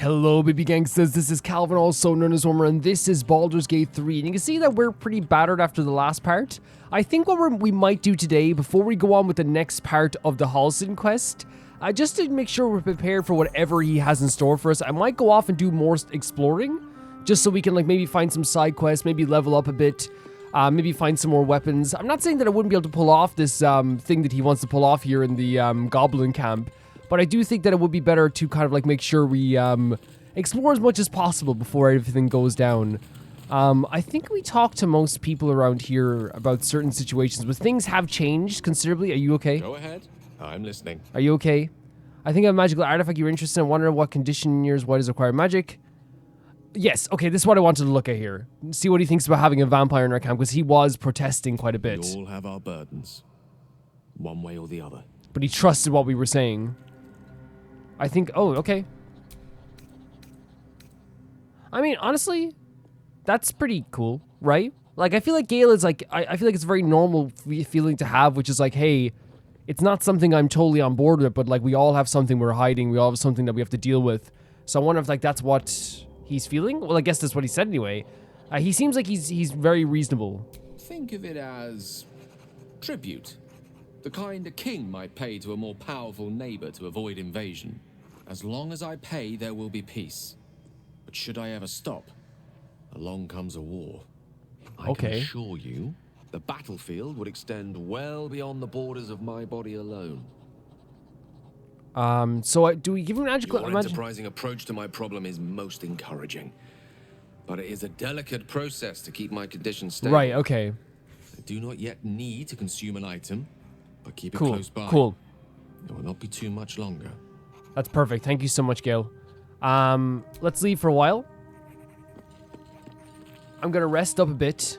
Hello, baby gangsters. This is Calvin, also known as Homer, and this is Baldur's Gate 3. And you can see that we're pretty battered after the last part. I think what we might do today, before we go on with the next part of the Halsin quest, just to make sure we're prepared for whatever he has in store for us, I might go off and do more exploring, just so we can like maybe find some side quests, maybe level up a bit, maybe find some more weapons. I'm not saying that I wouldn't be able to pull off this thing that he wants to pull off here in the Goblin camp, but I do think that it would be better to kind of like make sure we explore as much as possible before everything goes down. I think we talked to most people around here about certain situations, but things have changed considerably. Are you okay? Go ahead. I'm listening. Are you okay? I think a magical artifact you're interested in. Wonder what condition yours, what is required magic? Yes, okay, this is what I wanted to look at here. See what he thinks about having a vampire in our camp, because he was protesting quite a bit. We all have our burdens, one way or the other. But he trusted what we were saying. I think, oh, okay. I mean, honestly, that's pretty cool, right? Like, I feel like Gale is like, I feel like it's a very normal feeling to have, which is like, hey, it's not something I'm totally on board with, but like, we all have something we're hiding, we all have something that we have to deal with. So I wonder if like, that's what he's feeling? Well, I guess that's what he said anyway. He seems like he's very reasonable. Think of it as tribute. The kind a king might pay to a more powerful neighbor to avoid invasion. As long as I pay, there will be peace. But should I ever stop, along comes a war. I can assure you, the battlefield would extend well beyond the borders of my body alone. So do we give him an magical... Your enterprising approach to my problem is most encouraging. But it is a delicate process to keep my conditions stable. Right, okay. I do not yet need to consume an item, but keep it Cool, close by. cool. It will not be too much longer. That's perfect. Thank you so much, Gale. Let's leave for a while. I'm gonna rest up a bit.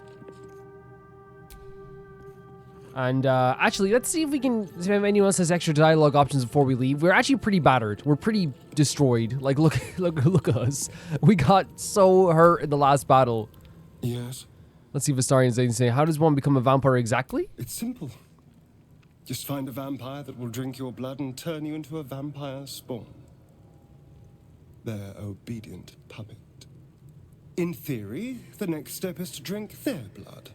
And actually, let's see if we can, if anyone else has extra dialogue options before we leave. We're actually pretty battered. We're pretty destroyed. Like, look at us. We got so hurt in the last battle. Yes. Let's see if Astarion's saying, how does one become a vampire exactly? It's simple. Just find a vampire that will drink your blood and turn you into a vampire spawn. Their obedient puppet. In theory, the next step is to drink their blood.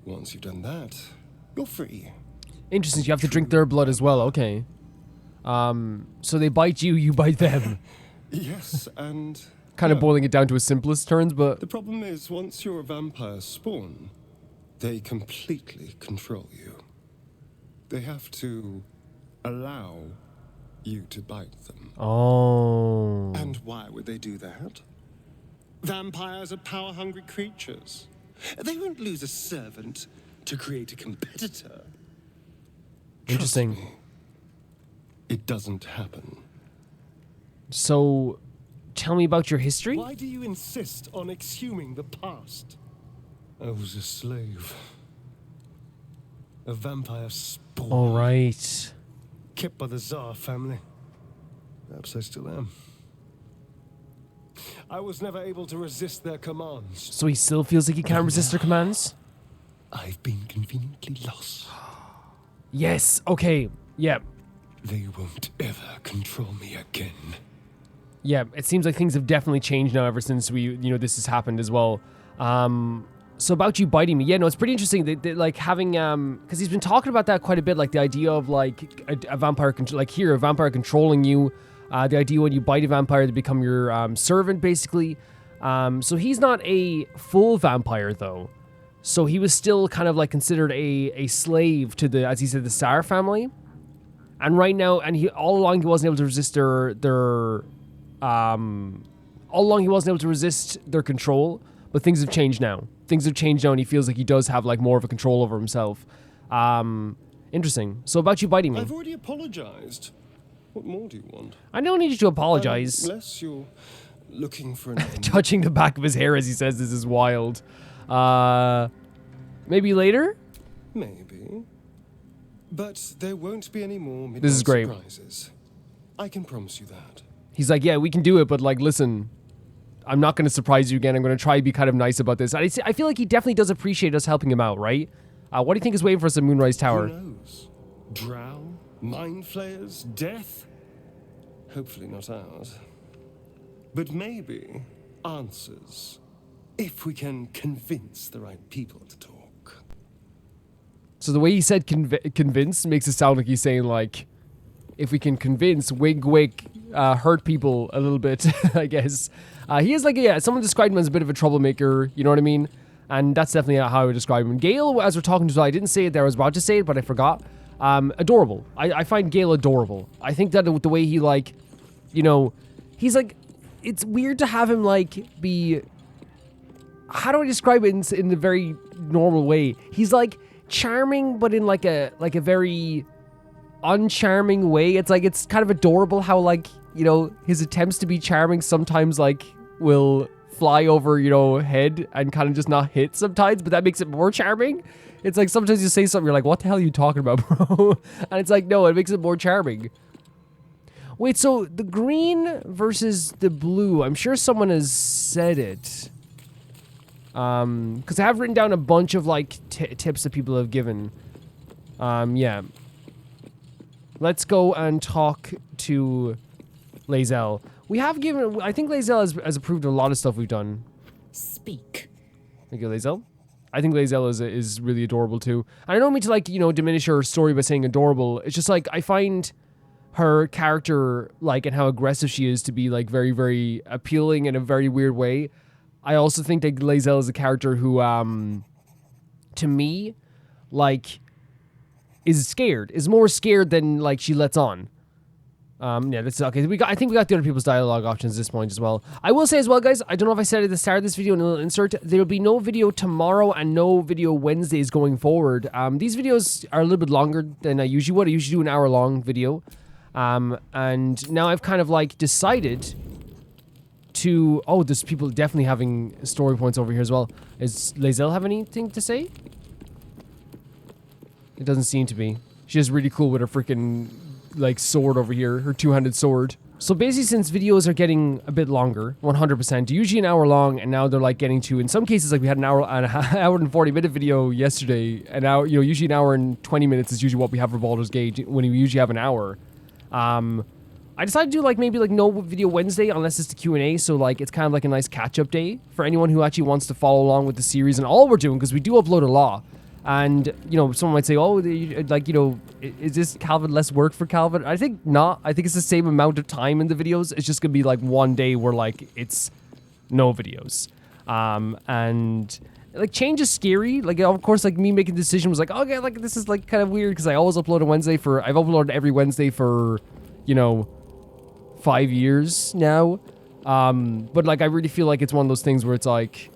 Once you've done that, you're free. Interesting, you have to drink their blood as well, okay. So they bite you, you bite them. Yes, and... Kind of boiling it down to its simplest terms, but... The problem is, once you're a vampire spawn, they completely control you. They have to allow you to bite them. Oh. And why would they do that? Vampires are power-hungry creatures. They won't lose a servant to create a competitor. Interesting. Trust me, it doesn't happen. So, tell me about your history? Why do you insist on exhuming the past? I was a slave. A vampire spawn. All right. Kept by the Tsar family. Perhaps I still am. I was never able to resist their commands. So he still feels like he can't resist their commands? I've been conveniently lost. Yes, okay, yeah. They won't ever control me again. Yeah, it seems like things have definitely changed now ever since this has happened as well. So about you biting me, yeah, no, it's pretty interesting. They like having, because he's been talking about that quite a bit, like the idea of like a vampire, a vampire controlling you. The idea when you bite a vampire, they become your servant, basically. So he's not a full vampire though. So he was still kind of like considered a slave to the, as he said, the Tsar family. And right now, and all along he wasn't able to resist their control. But things have changed now. Things have changed now, and he feels like he does have like more of a control over himself. Interesting. So about you biting me. I've already apologized. What more do you want? I don't need you to apologize. Unless you're looking for an Touching the back of his hair as he says this is wild. Maybe later? Maybe. But there won't be any more This is great. surprises. I can promise you that. He's like, yeah, we can do it, but like, listen, I'm not going to surprise you again. I'm going to try to be kind of nice about this. I feel like he definitely does appreciate us helping him out, right? What do you think is waiting for us at Moonrise Tower? Who knows? Drow? Mind flayers? Death? Hopefully not ours. but maybe answers if we can convince the right people to talk. So the way he said convince makes it sound like he's saying, like, if we can convince, wig, hurt people a little bit, I guess. He is like, yeah, someone described him as a bit of a troublemaker, you know what I mean? And that's definitely how I would describe him. Gale, as we're talking to, I didn't say it there, I was about to say it, but I forgot. Adorable. I find Gale adorable. I think that the way he, like, you know, he's like, it's weird to have him, like, be, how do I describe it in a very normal way? He's, like, charming, but in, like a very uncharming way. It's, like, it's kind of adorable how, like, you know, his attempts to be charming sometimes, like, will fly over, you know, head and kind of just not hit sometimes, but that makes it more charming. It's like sometimes you say something, you're like, what the hell are you talking about, bro? And it's like, no, it makes it more charming. Wait, so the green versus the blue, I'm sure someone has said it. Because I have written down a bunch of, like, tips that people have given. Yeah. Let's go and talk to Lae'zel. We have given, I think Lae'zel has approved of a lot of stuff we've done. Speak. Thank you, Lae'zel. I think Lae'zel is really adorable too. And I don't mean to, like, you know, diminish her story by saying adorable. It's just like, I find her character, like, and how aggressive she is to be, like, very, very appealing in a very weird way. I also think that Lae'zel is a character who, to me, like, is more scared than, like, she lets on. Yeah, that's okay. I think we got the other people's dialogue options at this point as well. I will say as well, guys, I don't know if I said it at the start of this video in a little insert, there will be no video tomorrow and no video Wednesdays going forward. These videos are a little bit longer than I usually would. I usually do an hour-long video. And now I've kind of, like, decided to... Oh, there's people definitely having story points over here as well. Does Lae'zel have anything to say? It doesn't seem to be. She's really cool with her freaking, like, sword over here, her two-handed sword. So basically, since videos are getting a bit longer, 100%, usually an hour long, and now they're, like, getting to, in some cases, like, we had an hour and 40-minute video yesterday, and now, you know, usually an hour and 20 minutes is usually what we have for Baldur's Gate, when we usually have an hour. I decided to do, like, maybe, like, no video Wednesday, unless it's the Q&A, so, like, it's kind of like a nice catch-up day for anyone who actually wants to follow along with the series and all we're doing, because we do upload a lot. And, you know, someone might say, oh, like, you know, is this Calvin less work for Calvin? I think not. I think it's the same amount of time in the videos. It's just going to be, like, one day where, like, it's no videos. And, like, change is scary. Like, of course, like, me making the decision was like, okay, like, this is, like, kind of weird because I always upload on Wednesday I've uploaded every Wednesday for, you know, 5 years now. But, like, I really feel like it's one of those things where it's, like,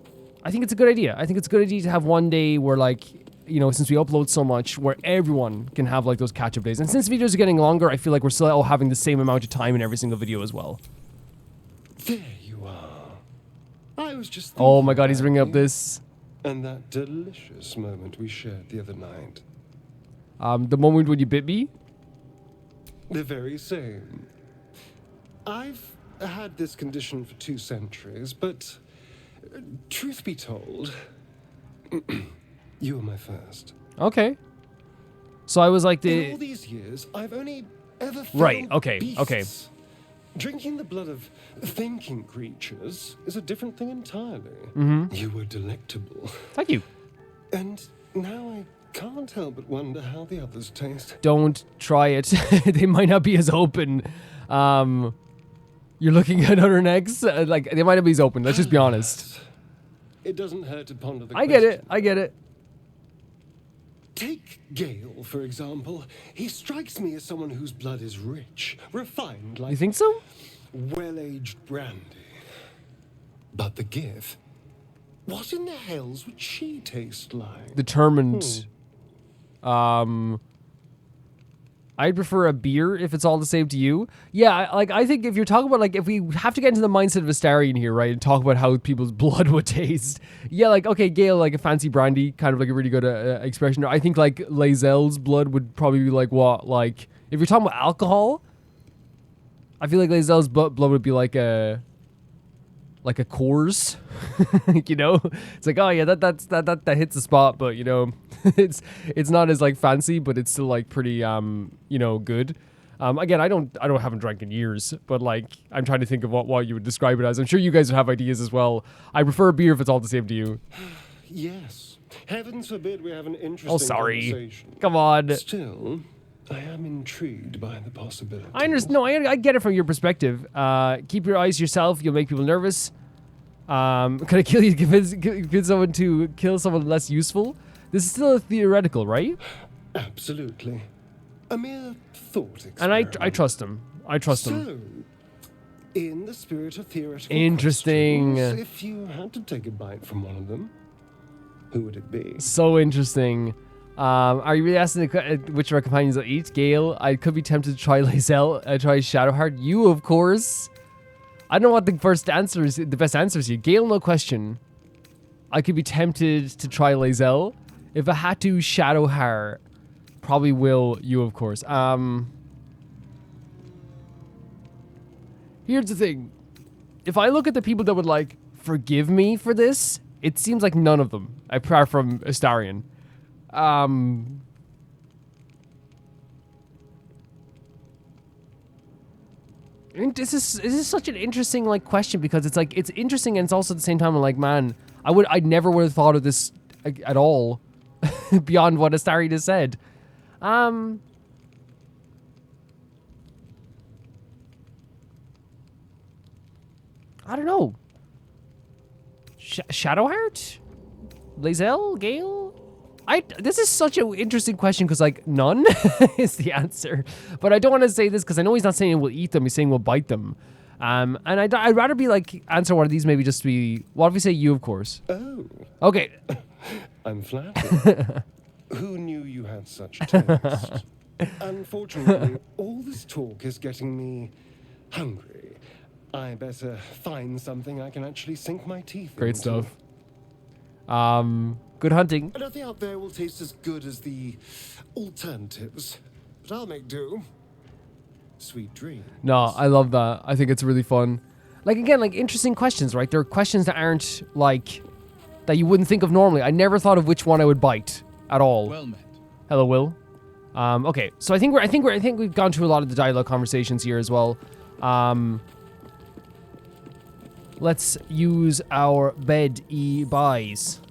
I think it's a good idea. I think it's a good idea to have one day where, like, you know, since we upload so much, where everyone can have, like, those catch-up days. And since videos are getting longer, I feel like we're still all having the same amount of time in every single video as well. There you are. I was just Oh my god, he's thinking bringing up about you this. and that delicious moment we shared the other night. The moment when you bit me? The very same. I've had this condition for 2 centuries, but truth be told, you were my first. Okay. So I was like In all these years, I've only ever felt Right, okay, beasts. okay. Drinking the blood of thinking creatures is a different thing entirely. Mm-hmm. You were delectable. Thank you. And now I can't help but wonder how the others taste. Don't try it. They might not be as open. You're looking at other necks. Like, they might not be as open. Let's just be honest. It doesn't hurt to ponder the I question. get it. I get it. Take Gale, for example. He strikes me as someone whose blood is rich, refined, You like think so? well-aged brandy. But the Gith, what in the hells would she taste like? Determined. I'd prefer a beer if it's all the same to you. Yeah, I think if you're talking about, like, if we have to get into the mindset of Astarion here, right, and talk about how people's blood would taste. Yeah, like, okay, Gale, like a fancy brandy, kind of like a really good expression. I think, like, Lae'zel's blood would probably be like what? Like, if you're talking about alcohol, I feel like Lae'zel's blood would be like a Coors, you know? It's like, oh yeah, that hits the spot, but, you know, it's not as, like, fancy, but it's still, like, pretty, you know, good. Again, I haven't drank in years, but like I'm trying to think of what you would describe it as. I'm sure you guys would have ideas as well. I prefer beer if it's all the same to you. Yes. Heavens forbid we have an interesting Oh, sorry. conversation. Come on. Still, I am intrigued by the possibility. I understand. No, I get it from your perspective. Keep your eyes to yourself. You'll make people nervous. Can I kill you? Convince someone to kill someone less useful? This is still theoretical, right? Absolutely. A mere thought experiment. And I trust him. I trust him. So, in the spirit of theoretical Interesting. questions, if you had to take a bite from one of them, who would it be? So interesting. Are you really asking which of our companions will eat? Gale, I could be tempted to try Lae'zel, try Shadowheart. You, of course. I don't know what the best answer is here. Gale, no question. I could be tempted to try Lae'zel. If I had to, Shadowheart. Probably will. You, of course. Here's the thing. If I look at the people that would, like, forgive me for this, it seems like none of them, apart from Astarion. And this is such an interesting, like, question, because it's like, it's interesting and it's also at the same time, I'm like, man, I never would have thought of this at all beyond what Astarion has said. I don't know. Shadowheart? Lae'zel? Gale? This is such an interesting question because, like, none is the answer. But I don't want to say this because I know he's not saying we'll eat them. He's saying we'll bite them. And I'd rather be, like, answer one of these maybe just to be... What if we say you, of course? Oh. Okay. I'm flattered. Who knew you had such taste? Unfortunately, all this talk is getting me hungry. I better find something I can actually sink my teeth Great into. stuff. Good hunting. Nothing out there will taste as good as the alternatives, but I'll make do. Sweet dreams. No, I love that. I think it's really fun. Like, again, like, interesting questions, right? There are questions that aren't, like, that you wouldn't think of normally. I never thought of which one I would bite at all. Well met. Hello, Will. Okay, so I think we've gone through a lot of the dialogue conversations here as well. Let's use our bed buys.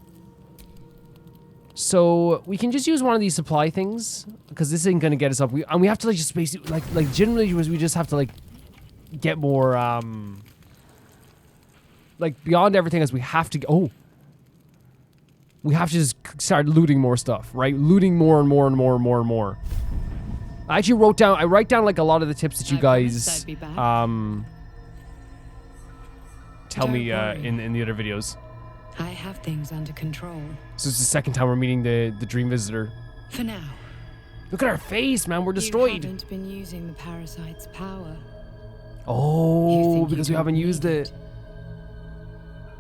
So we can just use one of these supply things because this isn't gonna get us up. We have to, like, just basically like generally we just have to, like, get more like, beyond everything else. We have to we have to just start looting more stuff, right? Looting more and more and more and more and more. I actually write down like a lot of the tips that you guys tell me in the other videos. I have things under control. So it's the second time we're meeting the dream visitor. For now. Look at our face, man. We're destroyed. You haven't been using the parasite's power. Oh, because we haven't used it.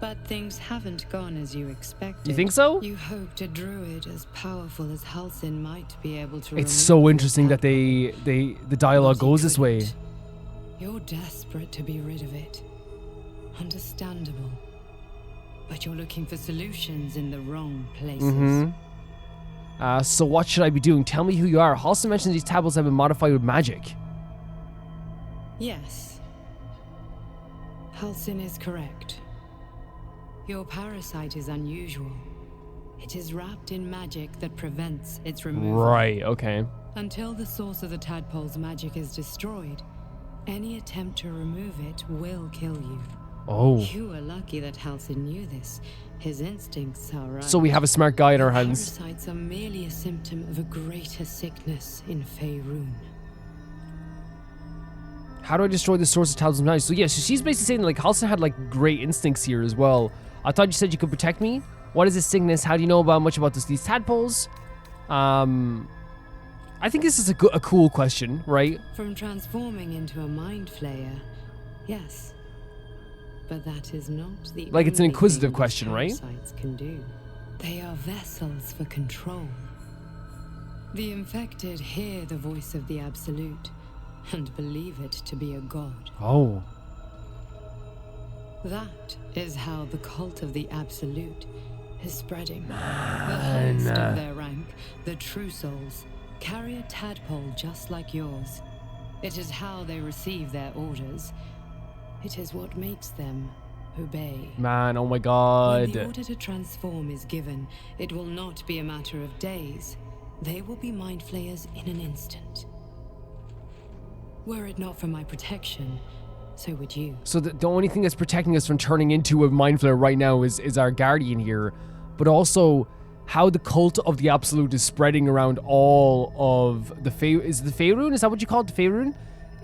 But things haven't gone as you expected. You think so? You hoped a druid as powerful as Halsin might be able to. It's so interesting that the dialogue goes this way. You're desperate to be rid of it. Understandable. But you're looking for solutions in the wrong places. So what should I be doing? Tell me who you are. Halsin mentions these tablets have been modified with magic. Yes. Halsin is correct. Your parasite is unusual. It is wrapped in magic that prevents its removal. Right, okay. Until the source of the tadpole's magic is destroyed, any attempt to remove it will kill you. Oh. You are lucky that Halsin knew this. His instincts are right. So we have a smart guy in our hands. Parasites are merely a symptom of a greater sickness in Faerun. How do I destroy the source of Talisman magic? So yeah, so she's basically saying, like, Halsin had, like, great instincts here as well. I thought you said you could protect me. What is this sickness? How do you know much about these tadpoles? I think this is a cool question, right? From transforming into a mind flayer, yes. But that is not the like, it's an only inquisitive thing question, right? Parasites can do. They are vessels for control. The infected hear the voice of the Absolute and believe it to be a god. Oh. That is how the cult of the Absolute is spreading. The highest of their rank, the true souls, carry a tadpole just like yours. It is how they receive their orders. It is what makes them obey. Man, oh my When god. the order to transform is given, it will not be a matter of days. They will be mind flayers in an instant. Were it not for my protection, so would you. So the only thing that's protecting us from turning into a mind flayer right now is our guardian here. But also how the cult of the Absolute is spreading around all of the is the Faerun? Is that what you call it? The Faerun?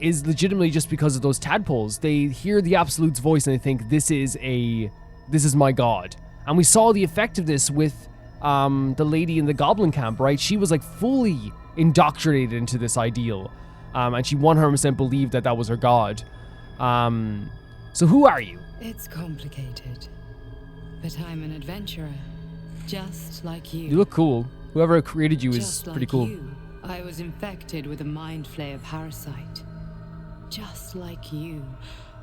Is legitimately just because of those tadpoles. They hear the Absolute's voice and they think this is my god. And we saw the effect of this with the lady in the goblin camp, right? She was like fully indoctrinated into this ideal. And she 100% believed that was her god. So who are you? It's complicated, but I'm an adventurer, just like you. You look cool. Whoever created you is Just pretty like cool. you, I was infected with a mind flayer parasite. Just like you,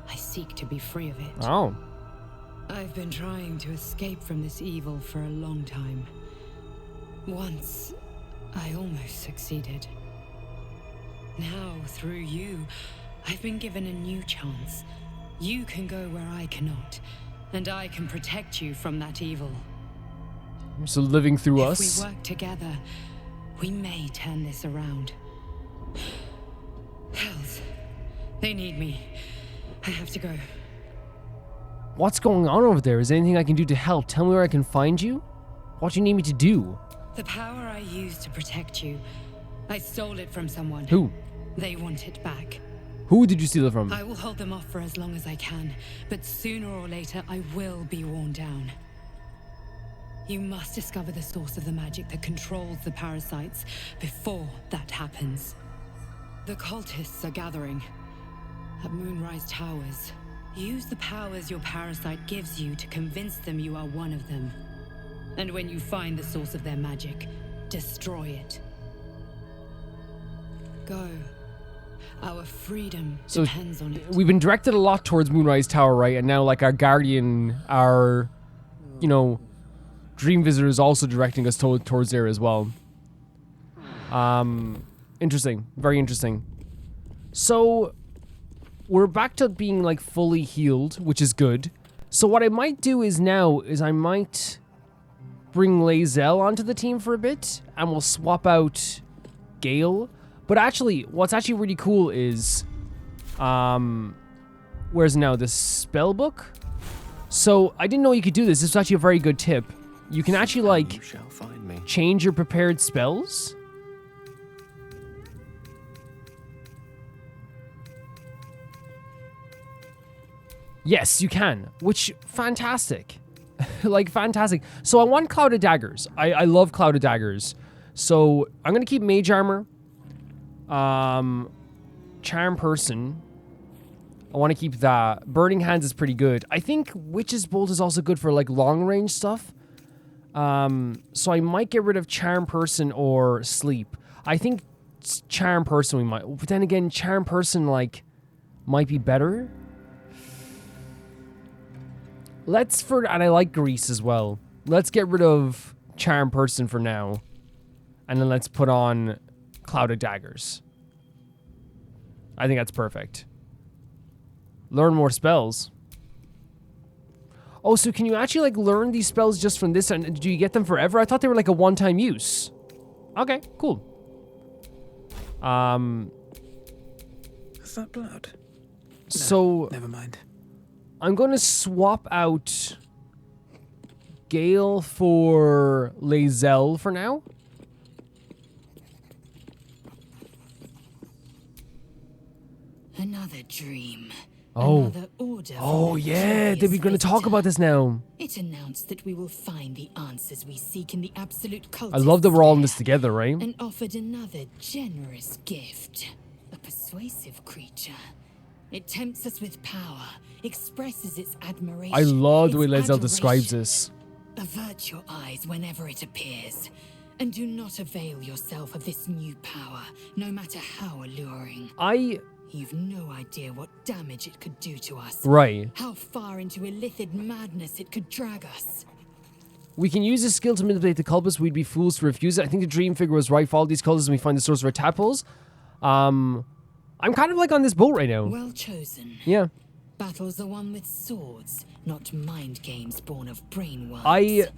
I seek to be free of it. Oh. I've been trying to escape from this evil for a long time. Once, I almost succeeded. Now, through you, I've been given a new chance. You can go where I cannot, and I can protect you from that evil. So living through If us. we work together, we may turn this around. Hells, they need me. I have to go. What's going on over there? Is there anything I can do to help? Tell me where I can find you? What do you need me to do? The power I used to protect you, I stole it from someone. Who? They want it back. Who did you steal it from? I will hold them off for as long as I can, but sooner or later I will be worn down. You must discover the source of the magic that controls the parasites before that happens. The cultists are gathering at Moonrise Towers. Use the powers your parasite gives you to convince them you are one of them. And when you find the source of their magic, destroy it. Go. Our freedom So depends on it. we've been directed a lot towards Moonrise Tower, right? And now like our guardian, our, dream visitor is also directing us towards there as well. Interesting. Very interesting. So we're back to being like fully healed, which is good. So what I might do is I might bring Lae'zel onto the team for a bit, and we'll swap out Gale. But actually, what's actually really cool is, where's now the spell book? So I didn't know you could do this. This is actually a very good tip. You can actually like You shall find me. change your prepared spells. Yes, you can, which fantastic. Like fantastic. So I want Clouded Daggers. I love Clouded Daggers. So I'm gonna keep Mage Armor. Charm Person. I want to keep that. Burning Hands is pretty good. I think Witch's Bolt is also good for like long range stuff. So I might get rid of Charm Person or Sleep. I think Charm Person we might. But then again, Charm Person like might be better. And I like Grease as well. Let's get rid of Charm Person for now. And then let's put on Clouded Daggers. I think that's perfect. Learn more spells. Oh, so can you actually like learn these spells just from this? And do you get them forever? I thought they were like a one-time use. Okay, cool. Is that blood? So Never mind. I'm going to swap out Gale for Lae'zel for now. Another dream. Oh. Another order. Oh, from a yeah. curious We're going to talk visitor. about this now. It announced that we will find the answers we seek in the absolute cultist I love that we're all in this lair, together, right? and offered another generous gift. A persuasive creature. It tempts us with power, expresses its admiration. I love the way its Lae'zel describes adoration. this. Avert your eyes whenever it appears, and do not avail yourself of this new power, no matter how alluring. You've no idea what damage it could do to us. Right. How far into illithid madness it could drag us. We can use this skill to manipulate the cultists. We'd be fools to refuse it. I think the dream figure was right. Follow these cultists and we find the source of our tadpoles. I'm kind of like on this boat right now. Well chosen. Yeah. Battles are won with swords, not mind games born of brain worms. I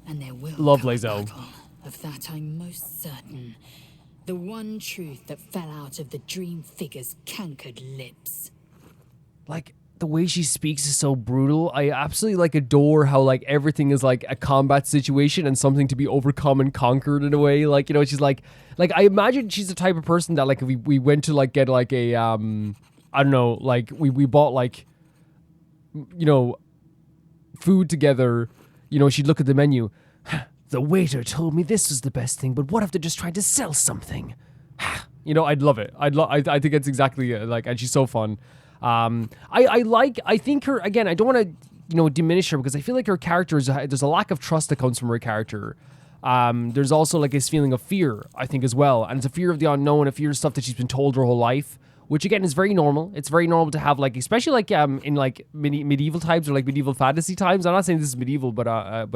and there will love come a Lae'zel. battle. Of that I'm most certain. The one truth that fell out of the dream figure's cankered lips. Like, the way she speaks is so brutal. I absolutely like adore how like everything is like a combat situation and something to be overcome and conquered in a way. Like, you know, she's like I imagine she's the type of person that like if we went to like get like a I don't know, like we bought like, you know, food together, you know, she'd look at the menu. The waiter told me this was the best thing, but what if they're just trying to sell something? You know, I'd love it. I think it's exactly like, and she's so fun. I think her, again, I don't want to, you know, diminish her because I feel like her character is, there's a lack of trust that comes from her character. There's also like this feeling of fear, I think, as well. And it's a fear of the unknown, a fear of stuff that she's been told her whole life, which again is very normal. It's very normal to have like, especially like in like medieval times or like medieval fantasy times. I'm not saying this is medieval, but a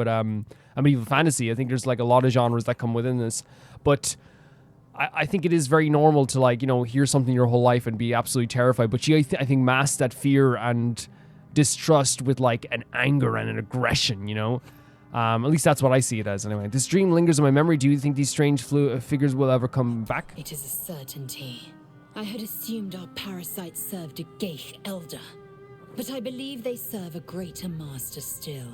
medieval fantasy. I think there's like a lot of genres that come within this, but I think it is very normal to like, you know, hear something your whole life and be absolutely terrified. But she, I think, masked that fear and distrust with like an anger and an aggression, you know? At least that's what I see it as anyway. This dream lingers in my memory. Do you think these strange figures will ever come back? It is a certainty. I had assumed our parasites served a Geich elder, but I believe they serve a greater master still.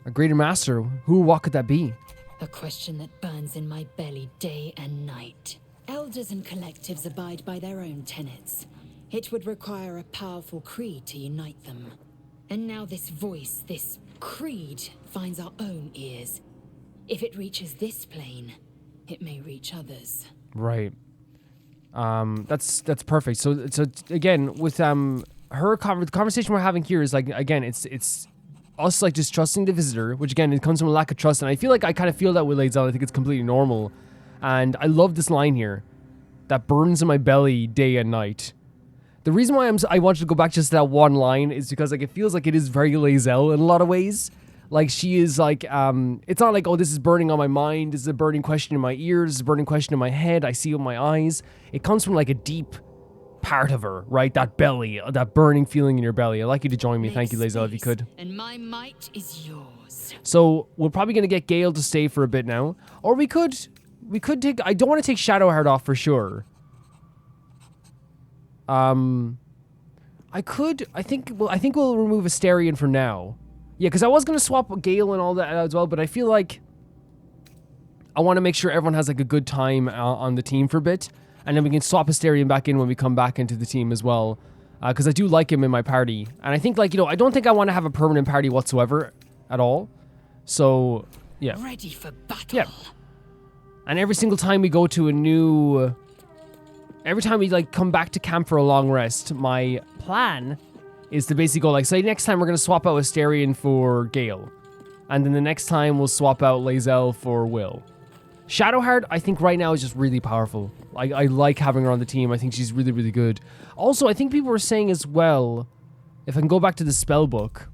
A greater master? Who or what could that be? A question that burns in my belly day and night. Elders and collectives abide by their own tenets. It would require a powerful creed to unite them. And now this voice, this creed, finds our own ears. If it reaches this plane, it may reach others. Right. That's perfect. So again, with the conversation we're having here is like, again, it's us like distrusting the visitor, which again, it comes from a lack of trust, and I feel like I kind of feel that with Lae'zel. I think it's completely normal, and I love this line here, that burns in my belly day and night. The reason why I wanted to go back just to that one line is because like it feels like it is very Lae'zel in a lot of ways. Like she is like, it's not like, oh, this is burning on my mind, this is a burning question in my ears, this is a burning question in my head, I see it with my eyes. It comes from like a deep part of her, right? That belly, that burning feeling in your belly. I'd like you to join me. Thank you, Lae'zel, if you could. And my might is yours. So we're probably going to get Gale to stay for a bit now. Or we could take, I don't want to take Shadowheart off for sure. I think we'll remove Astarion for now. Yeah, because I was going to swap Gale and all that as well, but I feel like I want to make sure everyone has like a good time on the team for a bit. And then we can swap Astarion back in when we come back into the team as well. Because I do like him in my party. And I think, like, you know, I don't think I want to have a permanent party whatsoever at all. So, yeah. Ready for battle. Yeah. And every single time we go to a new... Every time we, like, come back to camp for a long rest, my plan is to basically go, like, say next time we're going to swap out Astarion for Gale. And then the next time we'll swap out Lae'zel for Will. Shadowheart, I think right now is just really powerful. I like having her on the team. I think she's really, really good. Also, I think people were saying as well, if I can go back to the spell book,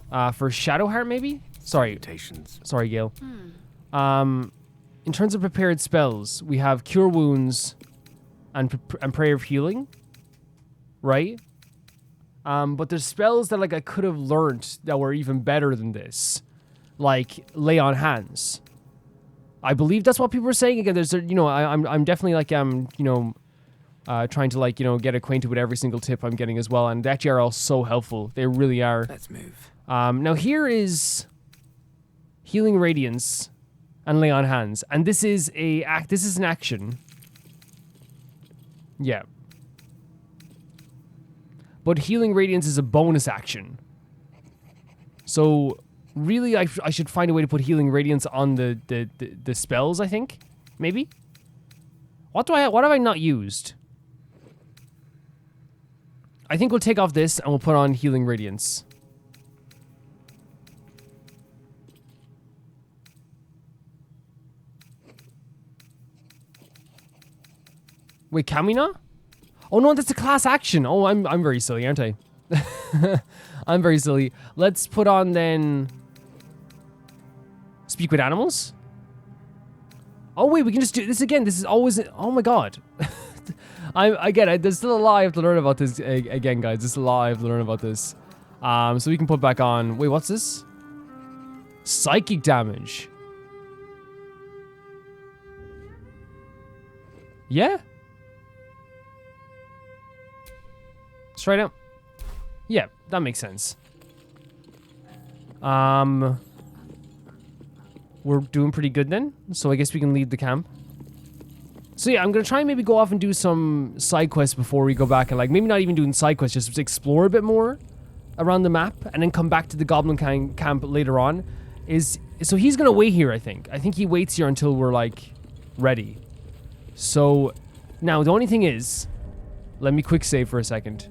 for Shadowheart maybe? Sorry, Gale. In terms of prepared spells, we have Cure Wounds and Prayer of Healing, right? But there's spells that like I could have learned that were even better than this, like Lay on Hands. I believe that's what people are saying. Again, there's, you know, I'm definitely like, you know, trying to like, you know, get acquainted with every single tip I'm getting as well. And they actually are all so helpful. They really are. Let's move. Now here is Healing Radiance and Lay on Hands. And this is an action. Yeah. But Healing Radiance is a bonus action. So really, I should find a way to put Healing Radiance on the spells, I think. Maybe? What have I not used? I think we'll take off this and we'll put on Healing Radiance. Wait, can we not? Oh no, that's a class action. Oh, I'm very silly, aren't I? I'm very silly. Let's put on then... Speak with Animals? Oh wait, we can just do this again. This is always... Oh my god. There's still a lot I have to learn about this again, guys. There's a lot I have to learn about this. So we can put back on. Wait, what's this? Psychic damage. Yeah. Let's try it out. Yeah, that makes sense. We're doing pretty good then. So I guess we can leave the camp. So yeah, I'm gonna try and maybe go off and do some side quests before we go back, and like maybe not even doing side quests, just explore a bit more around the map, and then come back to the Goblin camp later on. So he's gonna wait here, I think. I think he waits here until we're like ready. So now the only thing is, let me quick save for a second.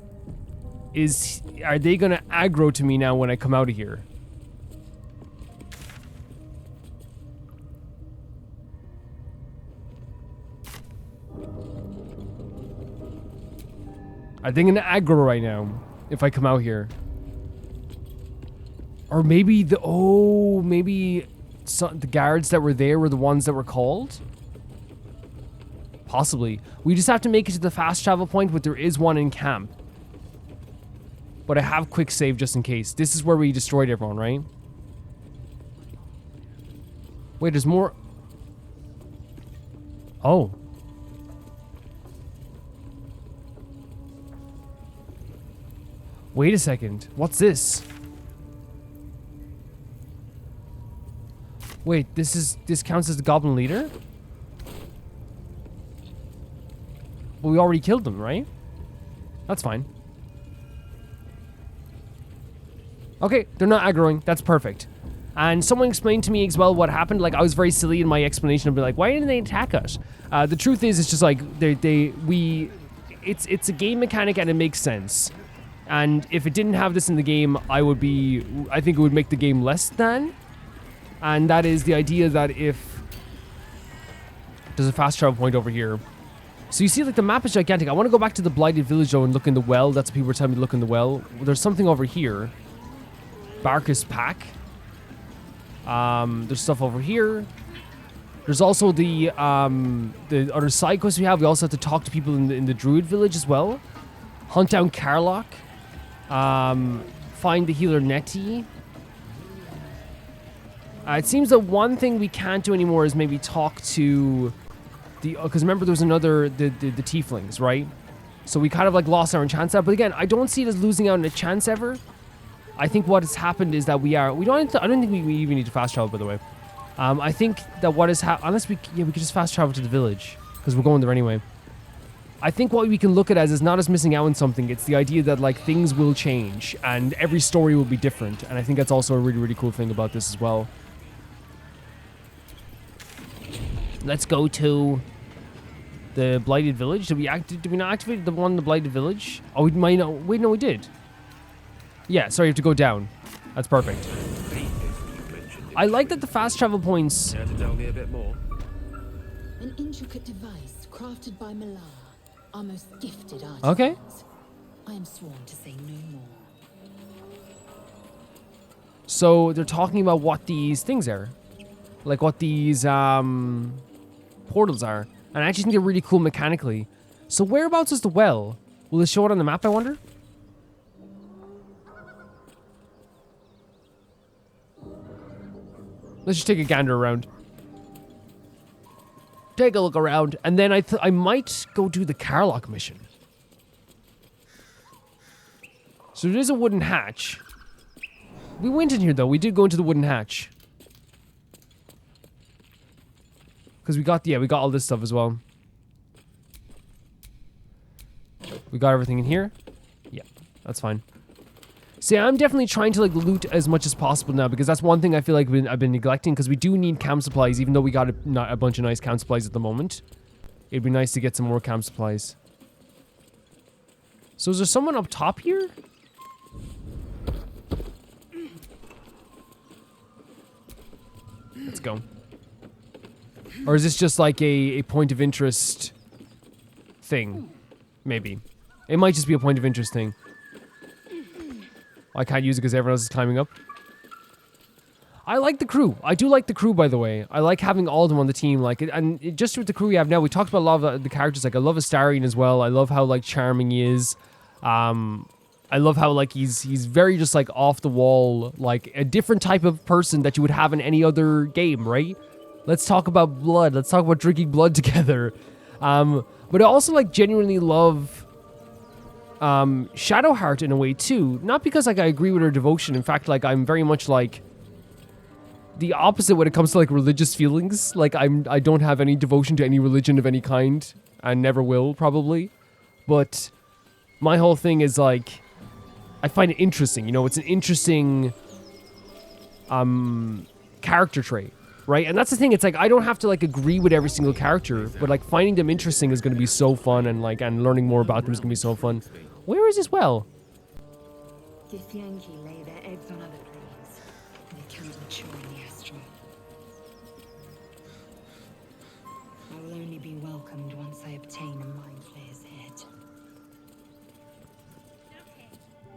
Are they gonna aggro to me now when I come out of here? Are they gonna aggro right now if I come out here? Or maybe the guards that were there were the ones that were called? Possibly. We just have to make it to the fast travel point, but there is one in camp. But I have quick save just in case. This is where we destroyed everyone, right? Wait, there's more. Oh. Wait a second. What's this? Wait, this counts as the goblin leader? Well, we already killed them, right? That's fine. Okay, they're not aggroing. That's perfect. And someone explained to me as well what happened. Like, I was very silly in my explanation of being like, why didn't they attack us? The truth is, it's just like, it's a game mechanic and it makes sense. And if it didn't have this in the game, I think it would make the game less than. And that is the idea that if there's a fast travel point over here. So you see, like, the map is gigantic. I want to go back to the Blighted village, though, and look in the well. That's what people were telling me to look in the well. There's something over here. Barkus Pack. There's stuff over here. There's also the other side quests we have. We also have to talk to people in the Druid village as well. Hunt down Karlach. Find the healer Nettie. It seems that one thing we can't do anymore is maybe talk to the... Because remember, there was another... The tieflings, right? So we kind of like lost our chance there. But again, I don't see it as losing out on a chance ever. I think what has happened is that I don't think we even need to fast travel, by the way. I think that what has happened... Unless we could just fast travel to the village. Because we're going there anyway. I think what we can look at as is not as missing out on something. It's the idea that, like, things will change. And every story will be different. And I think that's also a really, really cool thing about this as well. Let's go to the Blighted village. Did we not activate the one in the Blighted village? Oh, we might not. Wait, no, we did. Yeah, sorry, you have to go down. That's perfect. I like that the fast travel points... Care to tell me a bit more? An intricate device crafted by Malar, our most gifted artisans. Okay. I am sworn to say no more. So they're talking about what these things are. Like what these portals are. And I actually think they're really cool mechanically. So whereabouts is the well? Will it show it on the map, I wonder? Let's just take a gander around. Take a look around. And then I might go do the Karlach mission. So there is a wooden hatch. We went in here, though. We did go into the wooden hatch. Because we got all this stuff as well. We got everything in here. Yeah, that's fine. See, I'm definitely trying to like loot as much as possible now, because that's one thing I feel like I've been neglecting, because we do need camp supplies, even though we got a bunch of nice camp supplies at the moment. It'd be nice to get some more camp supplies. So is there someone up top here? Let's go. Or is this just like a point of interest thing? Maybe. It might just be a point of interest thing. I can't use it because everyone else is climbing up. I like the crew. I do like the crew, by the way. I like having all of them on the team. Like, just with the crew we have now, we talked about a lot of the characters. Like, I love Astarion as well. I love how, like, charming he is. I love how, like, he's very just, like, off the wall. Like, a different type of person that you would have in any other game, right? Let's talk about blood. Let's talk about drinking blood together. But I also, like, genuinely love Shadowheart in a way, too. Not because, like, I agree with her devotion. In fact, like, I'm very much, like, the opposite when it comes to, like, religious feelings. Like, I don't have any devotion to any religion of any kind. And never will, probably. But my whole thing is, like, I find it interesting. You know, it's an interesting character trait, right? And that's the thing. It's like, I don't have to, like, agree with every single character. But, like, finding them interesting is going to be so fun. And, like, and learning more about them is going to be so fun. Where is this well? Githyanki lay their eggs on other planes. They cannot mature in the astral. I will only be welcomed once I obtain a mind flayer's head.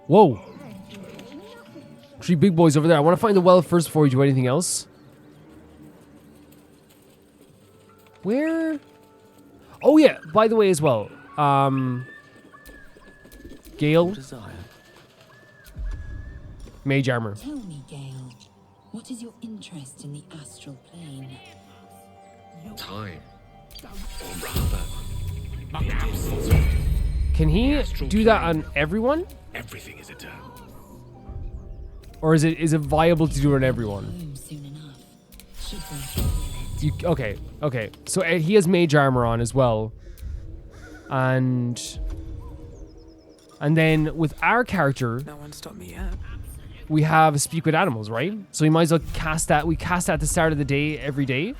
Whoa. 3 big boys over there. I want to find the well first before we do anything else. Where? Oh, yeah. By the way, as well. Gale. Mage armor. Tell me, Gale, what is your interest in the astral plane? Time. Or rather, Can he do that on everyone? everything is eternal. Or is it viable to do it on everyone? Home soon enough. Should we feel it? Okay. So he has mage armor on as well. And then with our character, No one stopped me yet. we have speak with animals, right? So we might as well cast that. We cast that at the start of the day every day.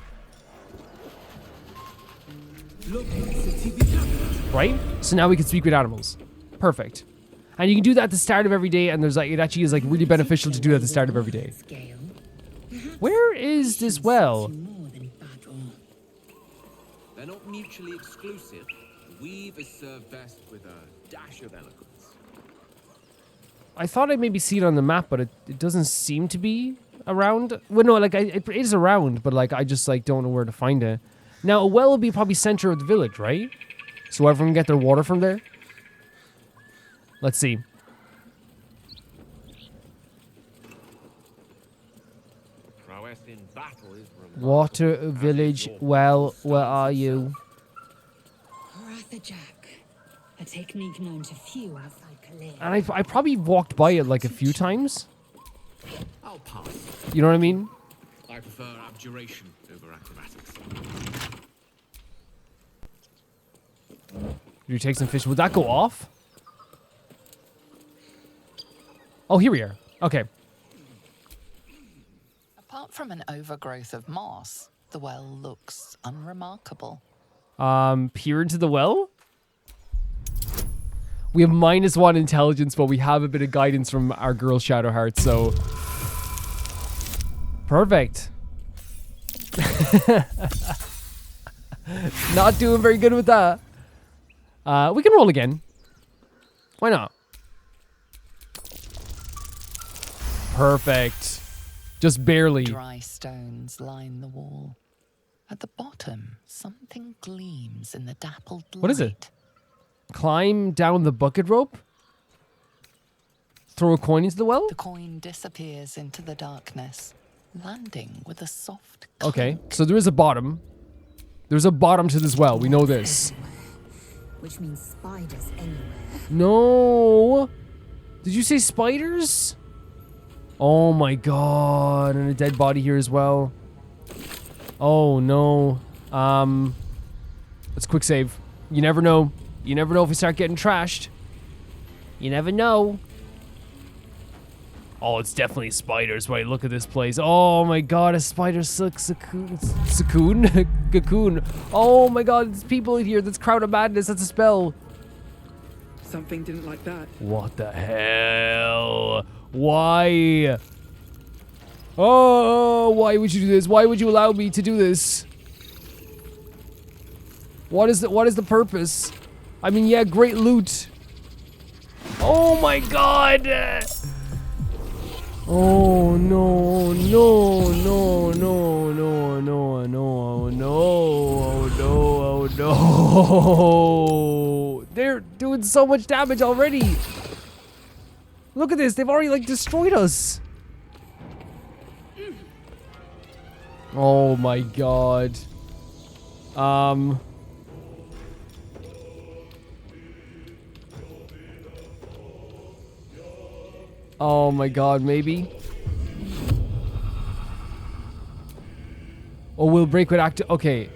Right? So now we can speak with animals. Perfect. And you can do that at the start of every day, and there's like, it actually is like really beneficial to do that at the start of every day. Gale. Where is this well? More than battle. They're not mutually exclusive. Weave is served best with a dash of eloquence. I thought I'd maybe see it on the map, but it doesn't seem to be around. Well, no, like it is around, but like I just like don't know where to find it. Now a well will be probably center of the village, right? So everyone can get their water from there. Let's see. Prowess in battle is remarkable. Water village well, where are you? Rathajak, a technique known to few outside Karlach. And I probably walked by it like a few times. I'll pass. You know what I mean? I prefer abjuration over acrobatics. You take some fish. Would that go off? Oh, here we are. Okay. Apart from an overgrowth of moss, the well looks unremarkable. Peer into the well? We have -1 intelligence, but we have a bit of guidance from our girl Shadowheart, so... Perfect. Not doing very good with that. We can roll again. Why not? Perfect. Just barely. Dry stones line the wall. At the bottom, something gleams in the dappled light. What is it? Climb down the bucket rope? Throw a coin into the well? The coin disappears into the darkness, landing with a soft Okay, clink. so there is a bottom. There's a bottom to this well. We know this. Which means spiders anywhere. No. Did you say spiders? Oh my god. And a dead body here as well. Oh no. Let's quick save. You never know. You never know if we start getting trashed. You never know. Oh, it's definitely spiders. Wait, look at this place. Oh my god, a spider cocoon. Oh my god, there's people in here. That's crowd of madness. That's a spell. Something didn't like that. What the hell? Why? Oh, why would you do this? Why would you allow me to do this? What is the purpose? I mean, yeah, great loot. Oh my god. Oh no, no, no, no, no, no, no, no, oh no, oh no. They're doing so much damage already. Look at this, they've already like destroyed us. Oh my god. Oh my god, maybe. Oh, we'll break with act. Okay.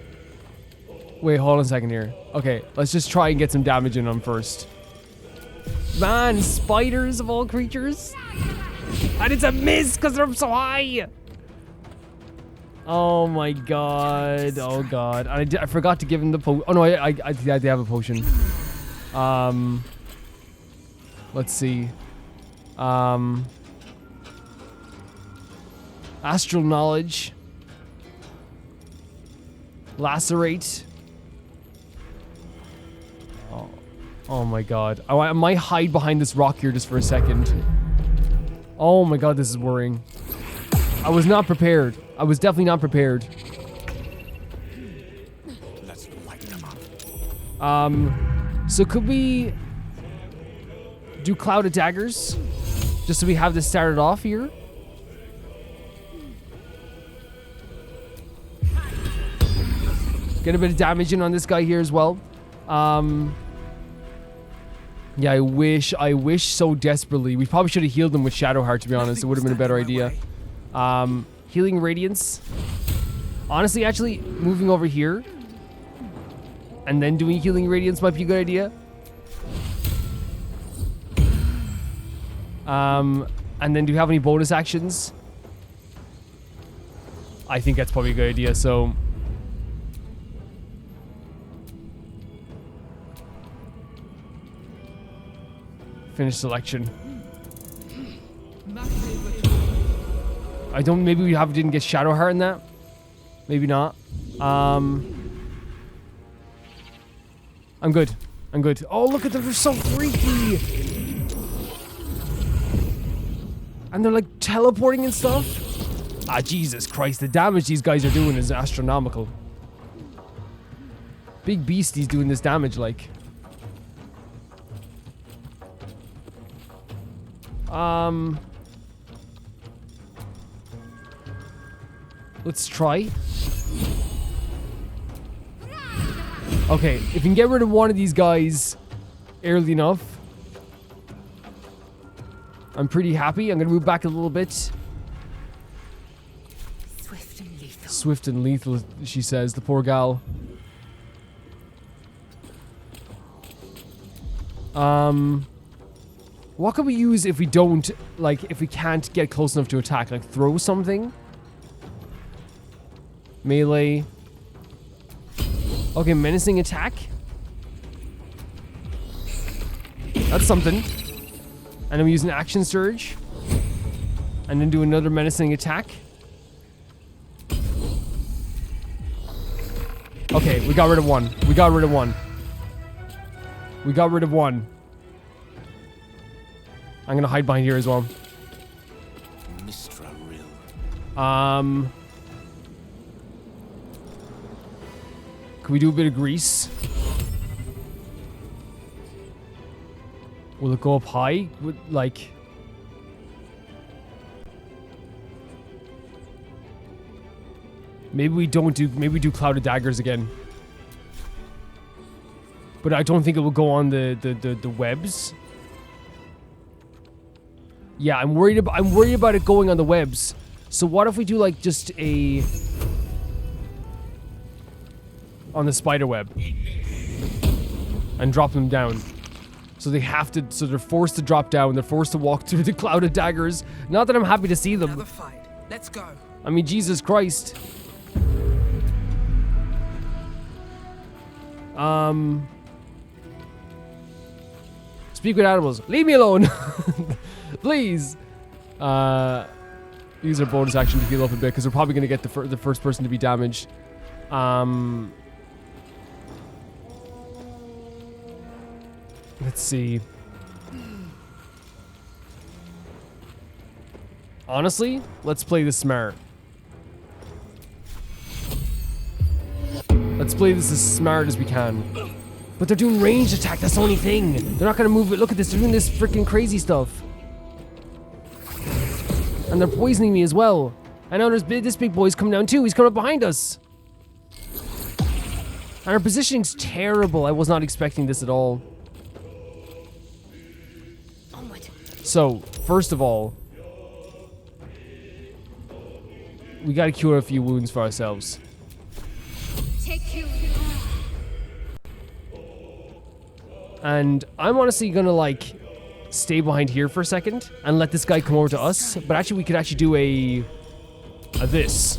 Wait, hold on a second here. Okay, let's just try and get some damage in them first. Man, spiders of all creatures. And it's a miss because they're up so high. Oh my god. Oh god. I forgot to give him the potion. Oh no, I have a potion. Let's see. Astral knowledge. Lacerate. Oh my god. I might hide behind this rock here just for a second. Oh my god, this is worrying. I was not prepared. I was definitely not prepared. Let's light them up. So could we do Cloud of Daggers? Just so we have this started off here. Get a bit of damage in on this guy here as well. Yeah, I wish so desperately. We probably should have healed them with Shadowheart, to be honest. It would have been a better idea. Healing Radiance. Honestly, actually, moving over here and then doing Healing Radiance might be a good idea. And then do you have any bonus actions? I think that's probably a good idea, so... Finish selection. I don't... Maybe we didn't get Shadowheart in that? Maybe not. I'm good. I'm good. Oh, look at them. They're so freaky. And they're like teleporting and stuff. Ah, Jesus Christ. The damage these guys are doing is astronomical. Big beasties doing this damage, like. Let's try. Okay, if we can get rid of one of these guys early enough, I'm pretty happy. I'm gonna move back a little bit. Swift and lethal. Swift and lethal, she says, the poor gal. What can we use if we don't, like, if we can't get close enough to attack? Like, throw something? Melee. Okay, menacing attack. That's something. And then we use an action surge. And then do another menacing attack. Okay, we got rid of one. We got rid of one. We got rid of one. I'm gonna hide behind here as well. Mistra Rill. Can we do a bit of grease? Will it go up high? Like... Maybe we don't do... Maybe we do Cloud of Daggers again. But I don't think it will go on the webs. Yeah, I'm worried about it going on the webs. So what if we do like just a... on the spider web. And drop them down. So they have to... So they're forced to drop down. They're forced to walk through the Cloud of Daggers. Not that I'm happy to see them. Another fight. Let's go. I mean, Jesus Christ. Speak with animals. Leave me alone. Please. Use our bonus action to heal up a bit because we're probably going to get the first person to be damaged. Let's see. Honestly, let's play this smart. Let's play this as smart as we can. But they're doing ranged attack, that's the only thing. They're not gonna move it. Look at this, they're doing this freaking crazy stuff. And they're poisoning me as well. I know this big boy's coming down too. He's coming up behind us. And our positioning's terrible. I was not expecting this at all. So, first of all, we gotta cure a few wounds for ourselves. And I'm honestly gonna like stay behind here for a second and let this guy come over to us. But actually, we could actually do a this.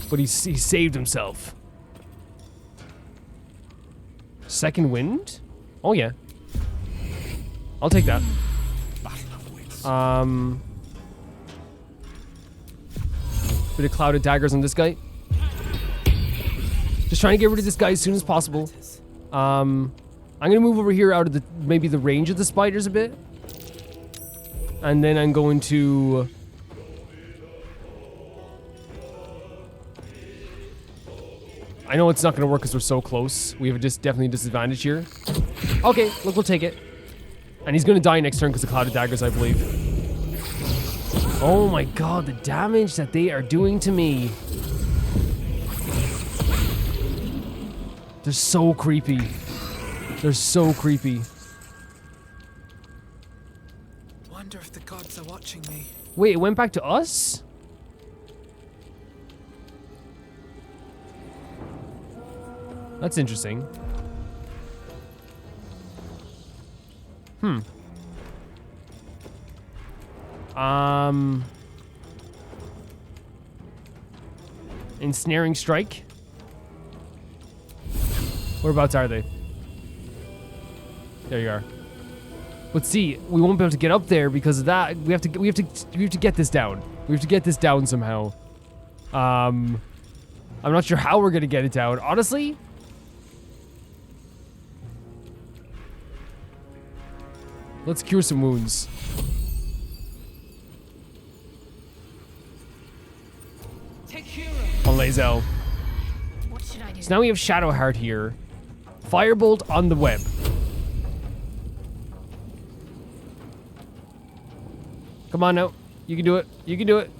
But he saved himself. Second wind? Oh yeah. I'll take that. Bit of clouded daggers on this guy. Just trying to get rid of this guy as soon as possible. I'm gonna move over here out of the maybe the range of the spiders a bit. And then I'm going to I know it's not gonna work because we're so close. We have definitely a disadvantage here. Okay, look, we'll take it. And he's gonna die next turn because of clouded daggers, I believe. Oh my god, the damage that they are doing to me. They're so creepy. They're so creepy. Wonder if the gods are watching me. Wait, it went back to us? That's interesting. Ensnaring strike. Whereabouts are they? There you are. But see, we won't be able to get up there because of that. We have to get this down. We have to get this down somehow. I'm not sure how we're gonna get it down. Honestly, let's cure some wounds. On Lae'zel. What should I do? So now we have Shadowheart here. Firebolt on the web. Come on now. You can do it. You can do it.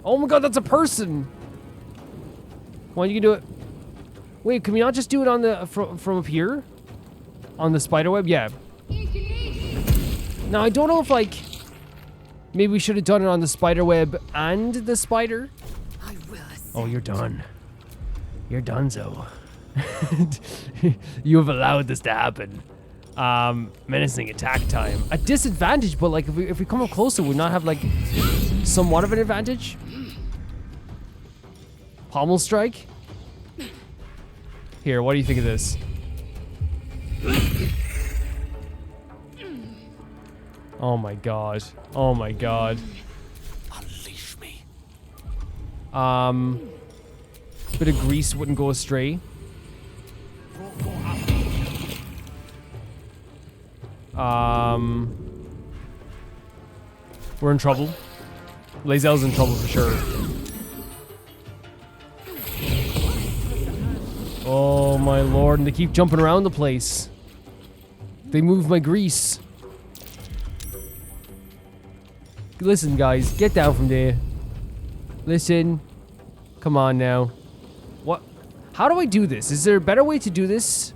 Oh my god, that's a person. Come on, you can do it. Wait, can we not just do it on the from up here? On the spider web? Yeah. Now, I don't know if, like, maybe we should have done it on the spider web and the spider. I will. Oh, you're done. You're donezo. You have allowed this to happen. Menacing attack time. A disadvantage, but like if we come up closer, would not have like somewhat of an advantage. Pommel strike. Here, what do you think of this? Oh my god. Oh my god. Unleash me. Bit of grease wouldn't go astray. We're in trouble. Lae'zel's in trouble for sure. Oh my lord, and they keep jumping around the place. They move my grease. Listen, guys, get down from there. Listen. Come on now. What? How do I do this? Is there a better way to do this?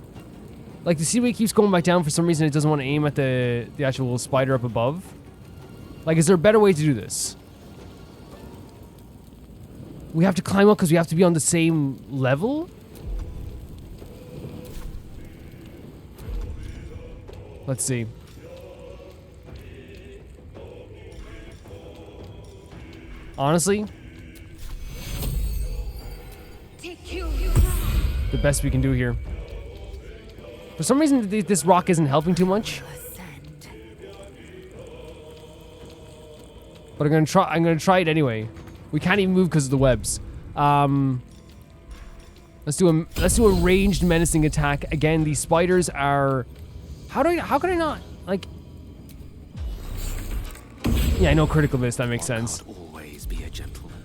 Like, the seaweed keeps going back down for some reason. It doesn't want to aim at the actual spider up above. Like, is there a better way to do this? We have to climb up because we have to be on the same level? Let's see. Honestly, the best we can do here. For some reason, this rock isn't helping too much. But I'm gonna try it anyway. We can't even move because of the webs. Let's do a ranged menacing attack. Again, these spiders are. How can I not like? Yeah, no critical miss. That makes sense. Can't always be a gentleman.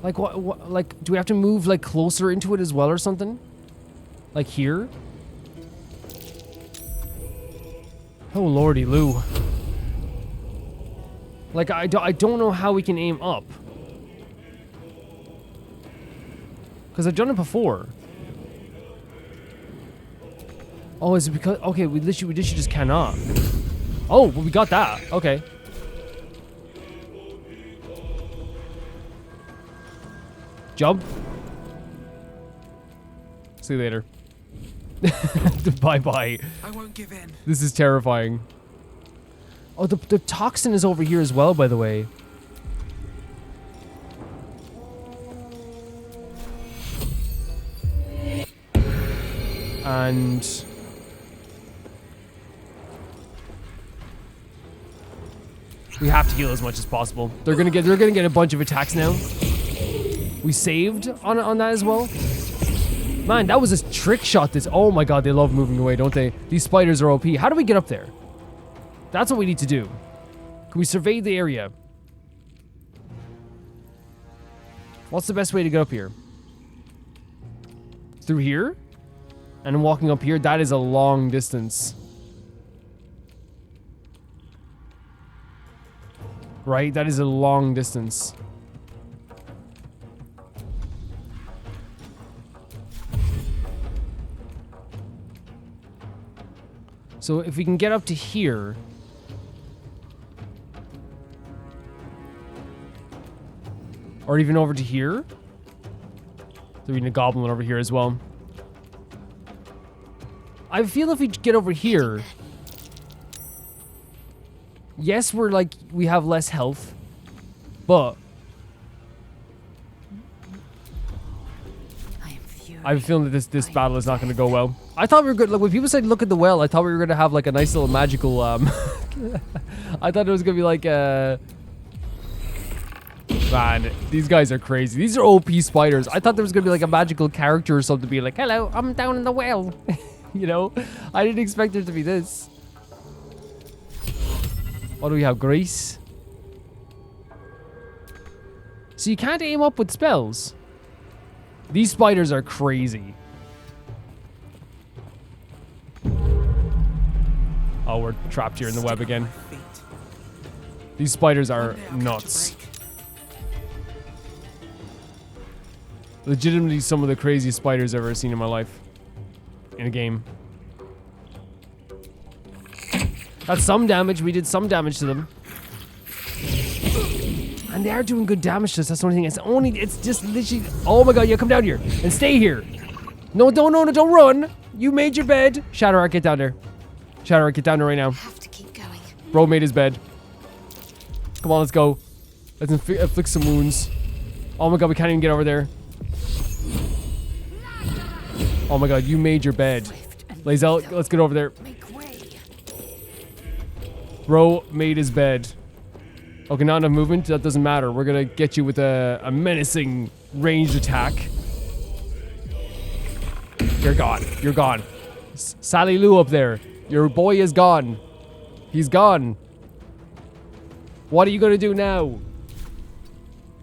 Like what? Like, do we have to move like closer into it as well or something? Like here? Oh lordy Lou. Like I don't know how we can aim up. Because I've done it before. Oh, is it because... Okay, we literally just cannot. Oh, well, we got that. Okay. Jump. See you later. Bye-bye. I won't give in. This is terrifying. Oh, the toxin is over here as well, by the way. And... we have to heal as much as possible. They're gonna get a bunch of attacks now. We saved on that as well. Man, that was a trick shot. Oh my god, they love moving away, don't they? These spiders are OP. How do we get up there? That's what we need to do. Can we survey the area? What's the best way to get up here? Through here? And walking up here, that is a long distance. Right? That is a long distance. So if we can get up to here... or even over to here? There being a goblin over here as well. I feel if we get over here... yes, we're like... we have less health. But... I have a feeling that this battle is not going to go well. I thought we were good. Like, when people said look at the well, I thought we were going to have like a nice little magical... I thought it was going to be like a... Man, these guys are crazy. These are OP spiders. I thought there was going to be like a magical character or something to be like, hello, I'm down in the well. You know? I didn't expect there to be this. What do we have? Grace? So you can't aim up with spells. These spiders are crazy. Oh, we're trapped here in the web again. These spiders are nuts. Legitimately some of the craziest spiders I've ever seen in my life. In a game. That's some damage. We did some damage to them. And they are doing good damage to us. That's the only thing. It's just literally... oh my god, yeah, come down here. And stay here. No, don't run. You made your bed. Shadowheart, get down there. Shadowheart, get down there right now. Have to keep going. Bro made his bed. Come on, let's go. Let's inflict some wounds. Oh my god, we can't even get over there. Oh my god, you made your bed. Lae'zel, let's get over there. Bro made his bed. Okay, not enough movement. That doesn't matter. We're gonna get you with a menacing ranged attack. You're gone. You're gone. Sally Lou up there. Your boy is gone. He's gone. What are you gonna do now?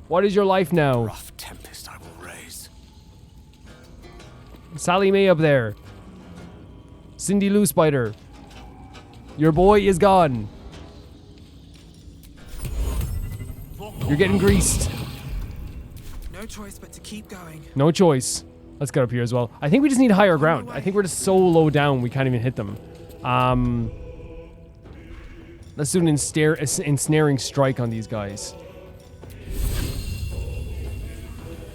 What is your life now? Rough tempest I will raise. Sally Mae up there. Cindy Lou Spider. Your boy is gone. You're getting greased. No choice but to keep going. No choice. Let's get up here as well. I think we just need higher ground. I think we're just so low down we can't even hit them. Let's do an ensnaring strike on these guys.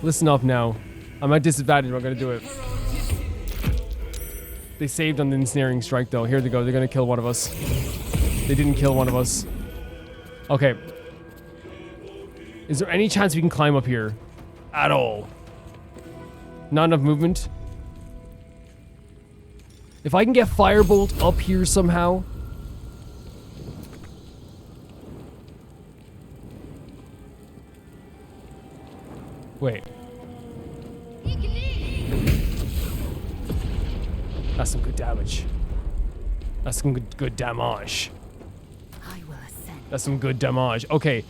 Listen up now. I'm at disadvantage. I'm gonna do it. They saved on the ensnaring strike though. Here they go. They're gonna kill one of us. They didn't kill one of us. Okay. Is there any chance we can climb up here? At all? Not enough movement? If I can get Firebolt up here somehow... Wait. That's some good damage. That's some good damage. I will ascend. That's some good damage. Okay.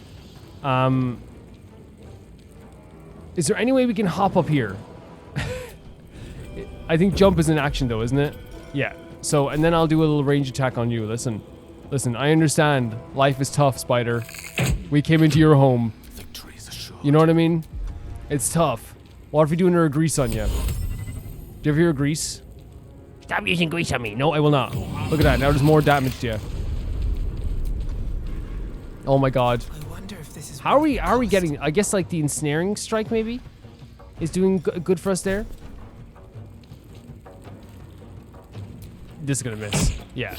Is there any way we can hop up here? I think jump is in action though, isn't it? Yeah. So, and then I'll do a little range attack on you. Listen, I understand. Life is tough, Spider. We came into your home. Victory is assured. You know what I mean? It's tough. What if we do another grease on you? Do you ever hear grease? Stop using grease on me. No, I will not. Look at that. Now there's more damage to you. Oh my god. I wonder if this is How are we getting? I guess like the ensnaring strike maybe is doing good for us there. This is gonna miss. Yeah.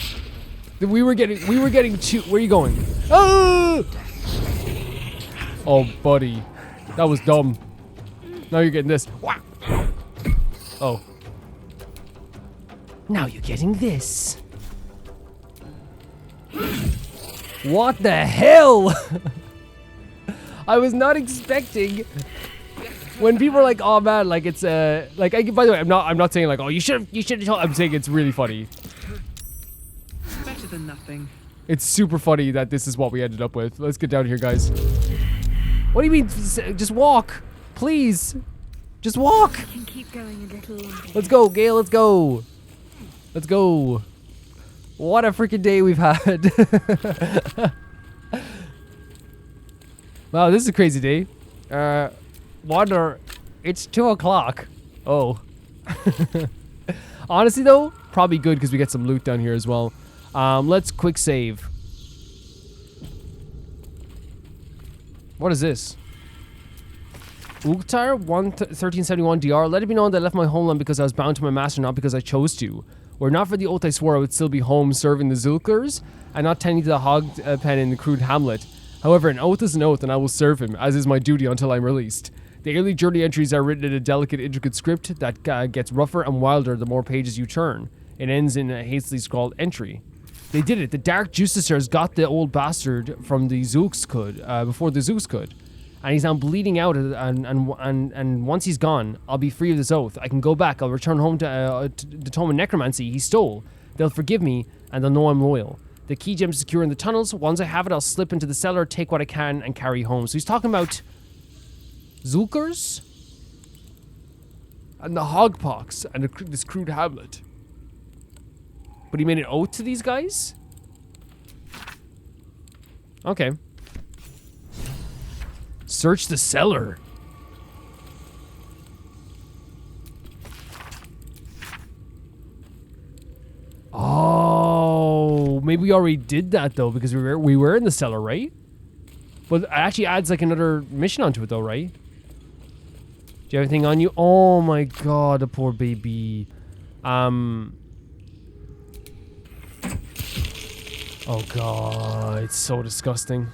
We were getting two. Where are you going? Oh! Oh, buddy, that was dumb. Now you're getting this. Oh. Now you're getting this. What the hell? I was not expecting. When people are like, "Oh man, like it's like," by the way, I'm not saying like, "Oh, you should have told." I'm saying it's really funny. better than nothing. It's super funny that this is what we ended up with. Let's get down here, guys. What do you mean? Just walk, please. Just walk. I can keep going a little longer. Let's go, Gale. Let's go. Let's go. What a freaking day we've had. Wow, this is a crazy day. Wonder, it's 2 o'clock. Oh. Honestly though, probably good because we get some loot down here as well. Let's quick save. What is this? Uktar 1371 DR. Let it be known that I left my homeland because I was bound to my master, not because I chose to. Were it not for the oath I swore, I would still be home serving the Zulkers and not tending to the hog pen in the crude hamlet. However, an oath is an oath, and I will serve him, as is my duty until I'm released. The early journey entries are written in a delicate, intricate script that gets rougher and wilder the more pages you turn. It ends in a hastily scrawled entry. They did it. The Dark Justiciars got the old bastard from the Zooks before the Zooks could. And he's now bleeding out, and once he's gone, I'll be free of this oath. I can go back. I'll return home to the tome of necromancy he stole. They'll forgive me, and they'll know I'm loyal. The key gem's secure in the tunnels. Once I have it, I'll slip into the cellar, take what I can, and carry home. So he's talking about Zulkers and the Hogpox and this crude hamlet. But he made an oath to these guys? Okay. Search the cellar. Oh, maybe we already did that though, because we were in the cellar, right? But it actually adds like another mission onto it though, right? Do you have anything on you? Oh my god, the poor baby. Oh god, it's so disgusting.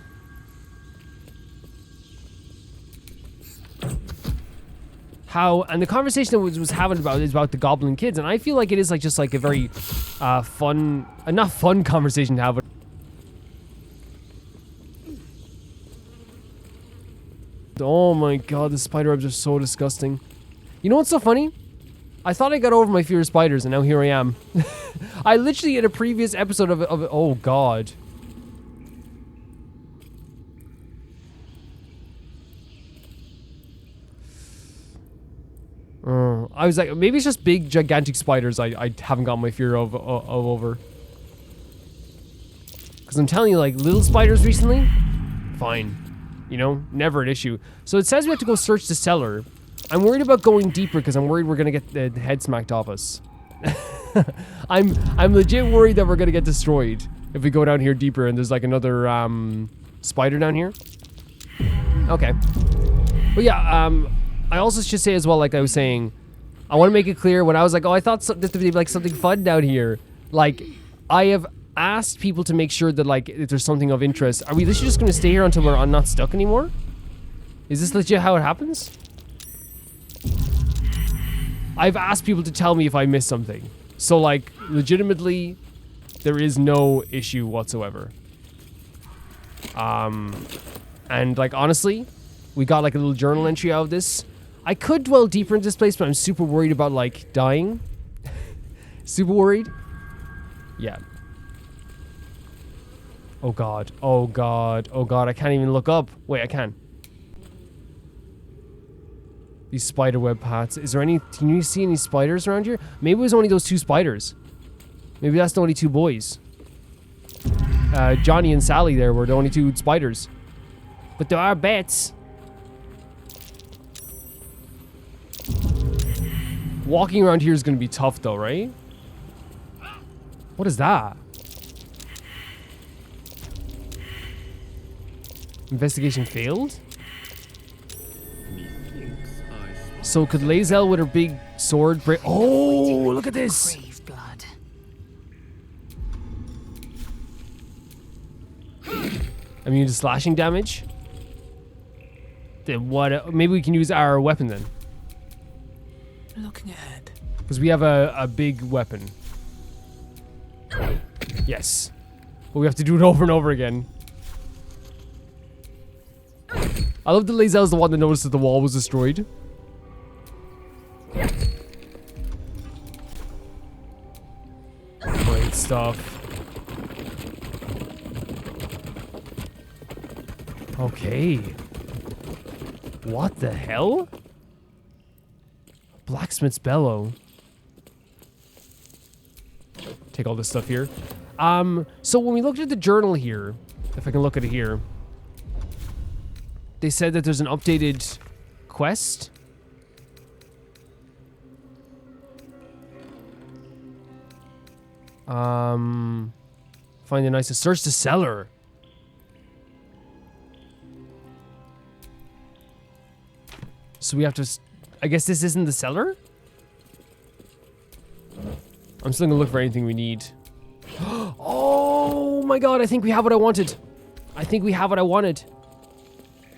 How, and the conversation that was having about is about the goblin kids, and I feel like it is like just like a very fun, not fun conversation to have. Oh my god, the spider webs are so disgusting. You know what's so funny? I thought I got over my fear of spiders, and now here I am. I literally in a previous episode of oh god. I was like, maybe it's just big, gigantic spiders I haven't got my fear of over. Because I'm telling you, like, little spiders recently, fine. You know, never an issue. So it says we have to go search the cellar. I'm worried about going deeper because I'm worried we're going to get the head smacked off us. I'm legit worried that we're going to get destroyed if we go down here deeper and there's like another spider down here. Okay. But yeah, I also should say as well, like I was saying, I want to make it clear when I was like, oh, I thought this would be like something fun down here. Like, I have asked people to make sure that like if there's something of interest. Are we literally just going to stay here until we're not stuck anymore? Is this legit how it happens? I've asked people to tell me if I miss something. So like, legitimately, there is no issue whatsoever. And like, honestly, we got like a little journal entry out of this. I could dwell deeper into this place, but I'm super worried about like dying. Super worried. Yeah. Oh god. Oh god. Oh god. I can't even look up. Wait, I can. These spider web paths. Is there any... Can you see any spiders around here? Maybe it was only those 2 spiders. Maybe that's the only 2 boys. Johnny and Sally there were the only 2 spiders. But there are bats. Walking around here is going to be tough though, right? What is that? Investigation failed? So could Lae'zel with her big sword break... Oh, look at this! Crave blood. Immune to slashing damage? Then what? Maybe we can use our weapon then. Looking ahead. Because we have a big weapon. Yes. But we have to do it over and over again. I love that Lae'zel's the one that noticed that the wall was destroyed. Great stuff. Okay. What the hell? Blacksmith's bellow. Take all this stuff here. So when we looked at the journal here, if I can look at it here, they said that there's an updated quest. Find the nicest. Search the cellar. So we have to... I guess this isn't the cellar? I'm still gonna look for anything we need. Oh my god, I think we have what I wanted. I think we have what I wanted.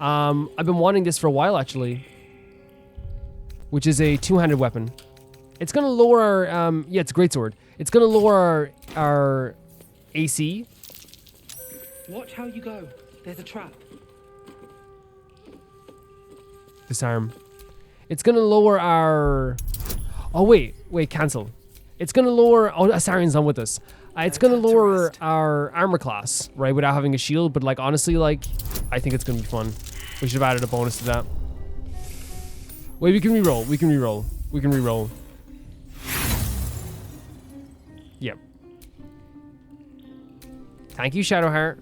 I've been wanting this for a while actually. Which is a 2-handed weapon. It's gonna lower our... yeah, it's a greatsword. It's gonna lower our AC. Watch how you go. There's a trap. Disarm. It's gonna lower our... Oh, wait, cancel. It's gonna lower... Oh, Astarion's on with us. It's gonna lower our armor class, right, without having a shield, but, like, honestly, like, I think it's gonna be fun. We should have added a bonus to that. Wait, we can reroll. We can reroll. We can reroll. Yep. Thank you, Shadowheart.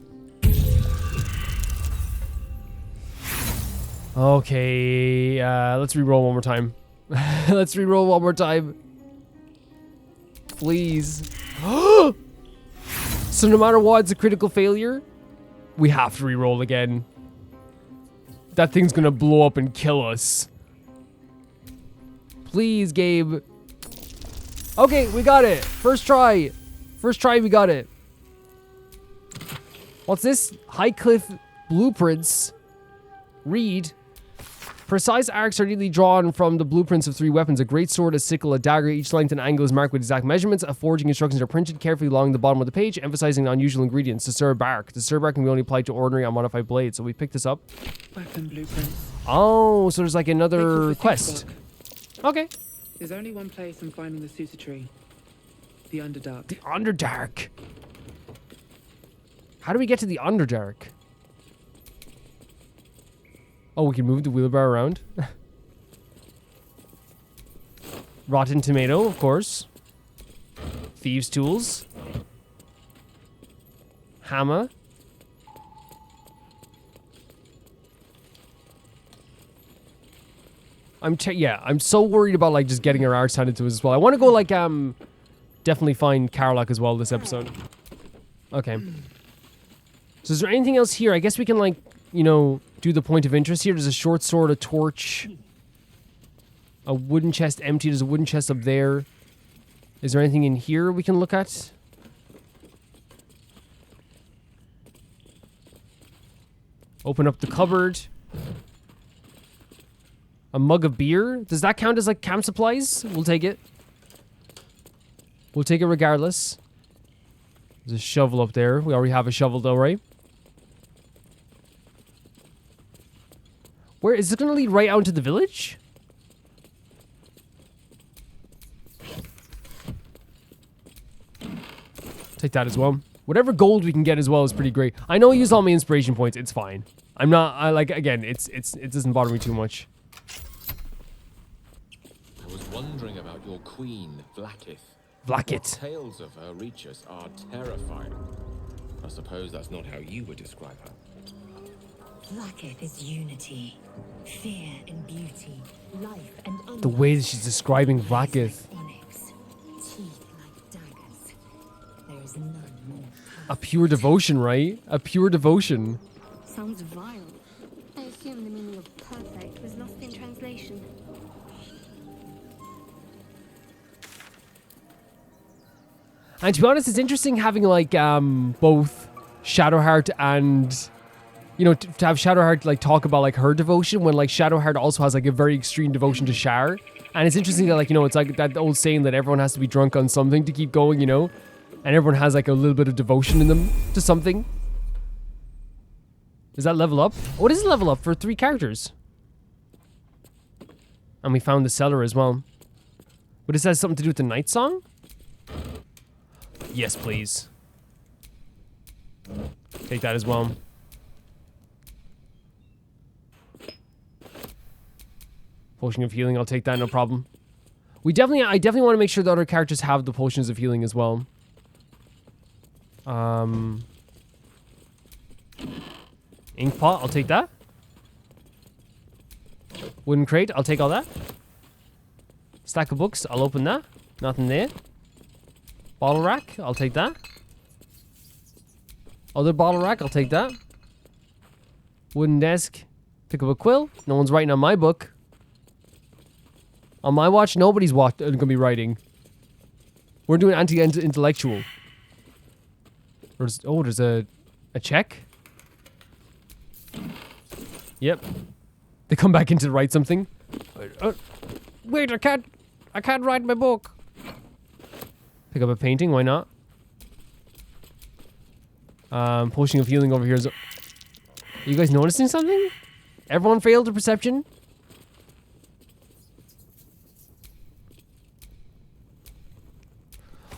Okay, let's reroll one more time. Let's reroll one more time. Please. So no matter what, it's a critical failure. We have to reroll again. That thing's gonna blow up and kill us. Please, Gabe. Okay, we got it. First try. First try, we got it. What's this? Highcliff Blueprints. Read. Precise arcs are neatly drawn from the blueprints of 3 weapons. A great sword, a sickle, a dagger. Each length and angle is marked with exact measurements. Forging instructions are printed carefully along the bottom of the page, emphasizing unusual ingredients. The Sur bark. The Sur bark can be only applied to ordinary and modified blades. So we picked this up. Weapon blueprints. Oh, so there's like another quest. Okay. There's only one place I'm finding the Susa tree. The Underdark. The Underdark. How do we get to the Underdark? Oh, we can move the wheelbarrow around. Rotten tomato, of course. Thieves' tools. Hammer. I'm so worried about like just getting our arcs handed to us as well. I want to go like definitely find Karlach as well this episode. Okay. So is there anything else here? I guess we can like, you know, do the point of interest here. There's a short sword, a torch, a wooden chest empty. There's a wooden chest up there. Is there anything in here we can look at? Open up the cupboard. A mug of beer. Does that count as like camp supplies? We'll take it. We'll take it regardless. There's a shovel up there. We already have a shovel though, right? Where is it going to lead right out into the village? Take that as well. Whatever gold we can get as well is pretty great. I know I used all my inspiration points. It's fine. I'm not, again, it doesn't bother me too much. I was wondering about your queen, Blighted. Blighted. Tales of her reach us are terrifying. I suppose that's not how you would describe her. Blighted is unity, fear and beauty, life and The way that she's describing Blighted. onyx, teeth like daggers. There is none more A pure devotion, right? A pure devotion. Sounds vile. I assume the meaning of perfect was lost in translation. And to be honest, it's interesting having like both Shadowheart and, you know, to have Shadowheart like talk about like her devotion when like Shadowheart also has like a very extreme devotion to Shar. And it's interesting that like, you know, it's like that old saying that everyone has to be drunk on something to keep going, you know? And everyone has like a little bit of devotion in them to something. Is that level up? What is level up for 3 characters? And we found the cellar as well. But it has something to do with the night song? Yes, please. Take that as well. Potion of healing, I'll take that, no problem. I definitely want to make sure the other characters have the potions of healing as well. Ink pot, I'll take that. Wooden crate, I'll take all that. Stack of books, I'll open that. Nothing there. Bottle rack, I'll take that. Other bottle rack, I'll take that. Wooden desk, pick up a quill. No one's writing on my book. On my watch, nobody's gonna be writing. We're doing anti-intellectual. There's a check. Yep. They come back in to write something. Wait, I can't write my book. Pick up a painting, why not? Potion of healing over here is... Are you guys noticing something? Everyone failed a perception?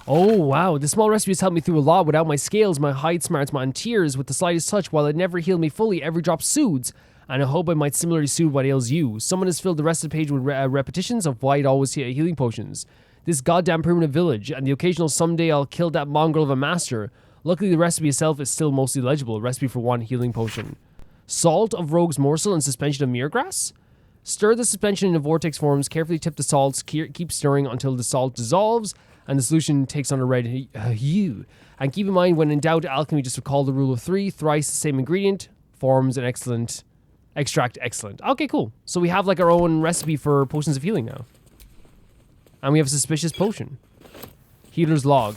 Oh, wow. This small recipe has helped me through a lot. Without my scales, my hide smarts my tears with the slightest touch. While it never healed me fully, every drop soothes. And I hope I might similarly soothe what ails you. Someone has filled the rest of the page with repetitions of why it always healing potions. This goddamn primitive village, and the occasional someday I'll kill that mongrel of a master. Luckily, the recipe itself is still mostly legible. A recipe for 1 healing potion. Salt of rogue's morsel and suspension of muregrass. Stir the suspension into vortex forms. Carefully tip the salts. Keep stirring until the salt dissolves and the solution takes on a red hue. And keep in mind, when in doubt, alchemy, just recall the rule of 3. Thrice the same ingredient forms an excellent extract. Excellent. Okay, cool. So we have like our own recipe for potions of healing now. And we have a suspicious potion. Healer's log.